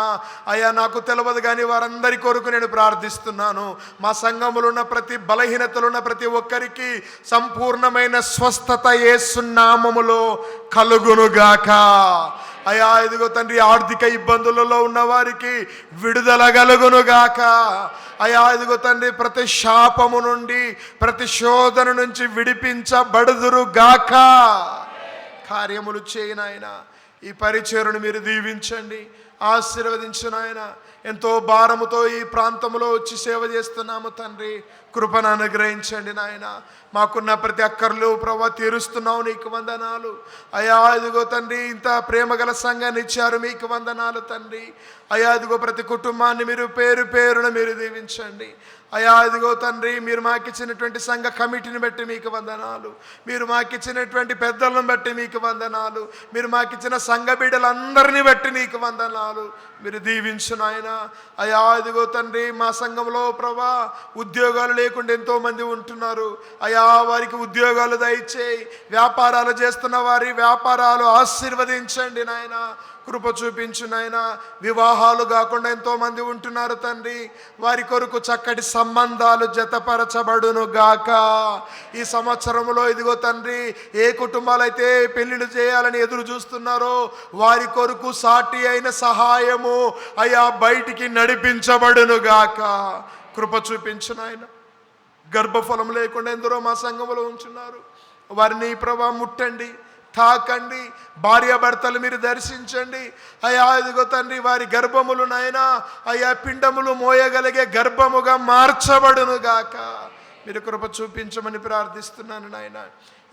అయ్యా నాకు తెలియదు కానీ వారందరి కొరకు నేను ప్రార్థిస్తున్నాను. మా సంఘములో ఉన్న ప్రతి బలహీనతలు ఉన్న ప్రతి ఒక్కరికి సంపూర్ణమైన స్వస్థత యేసు నామములో కలుగునుగాక. అయా ఇదిగో తండ్రి, ఆర్థిక ఇబ్బందులలో ఉన్న వారికి విడుదల కలుగునుగాక. అయా ఇదిగో తండ్రి, ప్రతి శాపము నుండి, ప్రతి శోధన నుంచి విడిపించబడుదురుగాక. కార్యములు చేయనాయన. ఈ పరిచర్యను మీరు దీవించండి, ఆశీర్వదించు నాయన. ఎంతో భారముతో ఈ ప్రాంతంలో వచ్చి సేవ చేస్తున్నాము తండ్రి, కృపను అనుగ్రహించండి నాయన. మాకున్న ప్రతి అక్కర్లు ప్రభా తీరుస్తున్నావు, నీకు వందనాలు. అయా ఇదిగో తండ్రి, ఇంత ప్రేమ గల సంఘాన్ని ఇచ్చారు, మీకు వందనాలు తండ్రి. అయా ఇదిగో ప్రతి కుటుంబాన్ని మీరు పేరు పేరున మీరు దీవించండి, అయా ఇదిగో తండ్రి, మీరు మాకు ఇచ్చినటువంటి సంఘ కమిటీని బట్టి మీకు వందనాలు, మీరు మాకు ఇచ్చినటువంటి పెద్దలను బట్టి మీకు వందనాలు, మీరు మాకు ఇచ్చిన సంఘ బిడ్డలందరినీ బట్టి నీకు వందనాలు. మీరు దీవించు నాయన. అయా ఇదిగో తండ్రి, మా సంఘంలో ప్రభా ఉద్యోగాలు లేకుండా ఎంతోమంది ఉంటున్నారు. అయా వారికి ఉద్యోగాలు దయచేయి. వ్యాపారాలు చేస్తున్న వారి వ్యాపారాలు ఆశీర్వదించండి నాయన, కృప చూపించు నాయన. వివాహాలు కాకుండా ఎంతోమంది ఉంటున్నారు తండ్రి, వారి కొరకు చక్కటి సంబంధాలు జతపరచబడును గాక. ఈ సంవత్సరంలో ఇదిగో తండ్రి, ఏ కుటుంబాలైతే పెళ్లిళ్ళు చేయాలని ఎదురు చూస్తున్నారో వారి కొరకు సాటి అయిన సహాయము అయా బయటికి నడిపించబడును గాక. కృప చూపించు నాయన. గర్భఫలం లేకుండా ఎందరో మా సంఘములో ఉంచున్నారు, వారిని ప్రభా ముట్టండి, తాకండి. భార్యాభర్తలు మీరు దర్శించండి. అయా ఇదిగో తండ్రి, వారి గర్భములు నాయనా అయా పిండములు మోయగలిగే గర్భముగా మార్చబడును గాక. మీరు కృప చూపించమని ప్రార్థిస్తున్నాను నాయన.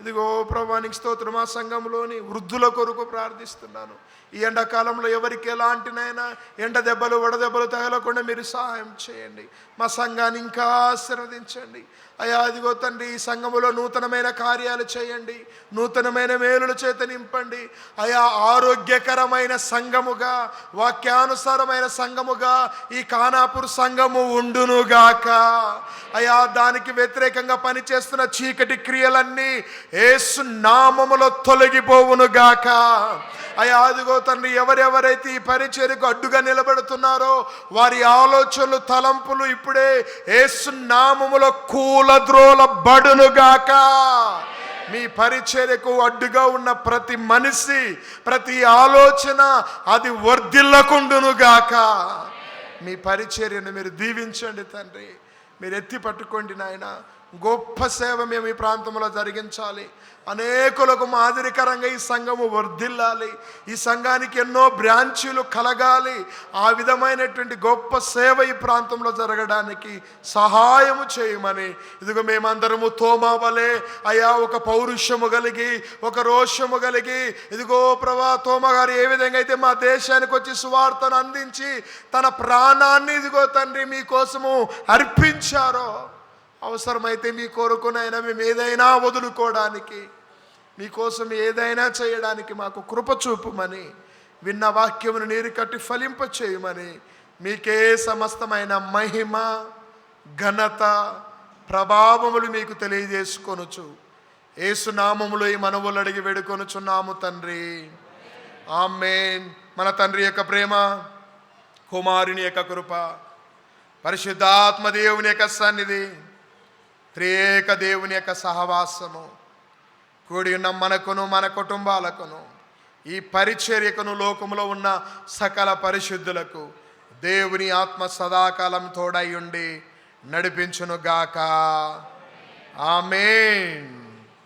ఇదిగో ప్రభానికి స్తోత్రం. మా సంఘంలోని వృద్ధుల కొరకు ప్రార్థిస్తున్నాను. ఈ ఎండాకాలంలో ఎవరికి ఎలాంటి నాయన ఎండ దెబ్బలు వడదెబ్బలు తగలకుండా మీరు సహాయం చేయండి. మా సంఘాన్ని ఇంకా ఆశీర్వదించండి. అయా ఇదిగో తండ్రి, ఈ సంఘములో నూతనమైన కార్యాలు చేయండి, నూతనమైన మేలుల చేత నింపండి. అయా ఆరోగ్యకరమైన సంఘముగా, వాక్యానుసారమైన సంఘముగా ఈ ఖానాపూర్ సంఘము ఉండునుగాక. అయా దానికి వ్యతిరేకంగా పనిచేస్తున్న చీకటి క్రియలన్నీ యేసు నామములో తొలగిపోవునుగాక. అయా అదిగో తండ్రి, ఎవరెవరైతే ఈ పరిచర్యకు అడ్డుగా నిలబడుతున్నారో వారి ఆలోచనలు తలంపులు ఇప్పుడే యేసు నామములో కూలద్రోలబడునుగాక. మీ పరిచర్యకు అడ్డుగా ఉన్న ప్రతి మనిషి, ప్రతి ఆలోచన అది వర్ధిల్లకుండునుగాక. మీ పరిచర్యను మీరు దీవించండి తండ్రి. మీరు ఎత్తి పట్టుకోండి నాయన. గొప్ప సేవ మేము ఈ ప్రాంతంలో జరిగించాలి. అనేకులకు మాదిరికరంగా ఈ సంఘము వర్ధిల్లాలి. ఈ సంఘానికి ఎన్నో బ్రాంచీలు కలగాలి. ఆ విధమైనటువంటి గొప్ప సేవ ఈ ప్రాంతంలో జరగడానికి సహాయము చేయమని ఇదిగో మేమందరము తోమా వలె అయా ఒక పౌరుషము కలిగి, ఒక రోషము కలిగి, ఇదిగో ప్రభా తోమా గారు ఏ విధంగా అయితే మా దేశానికి వచ్చి సువార్తను అందించి తన ప్రాణాన్ని ఇదిగో తండ్రి మీకోసము అర్పించారో, అవసరమైతే మీ కొరకునైనా మేము ఏదైనా వదులుకోవడానికి, మీకోసం ఏదైనా చేయడానికి మాకు కృప చూపుమని, విన్న వాక్యమును నీరు కట్టి ఫలింప చేయమని, మీకే సమస్తమైన మహిమ ఘనత ప్రభావములు మీకు తెలియజేసుకొనుచు యేసు నామములో ఈ మనవులు అడిగి వేడుకొనుచున్నాము తండ్రి. ఆమేన్. మన తండ్రి యొక్క ప్రేమ, కుమారుని యొక్క కృప, పరిశుద్ధాత్మ దేవుని యొక్క సన్నిధి, త్రియేక దేవుని యొక్క సహవాసము కూడి ఉన్న మనకును మన కుటుంబాలకును ఈ పరిచర్యకును లోకములో ఉన్న సకల పరిశుద్ధులకు దేవుని ఆత్మ సదాకాలం తోడై ఉండి నడిపించును గాక. ఆమేన్.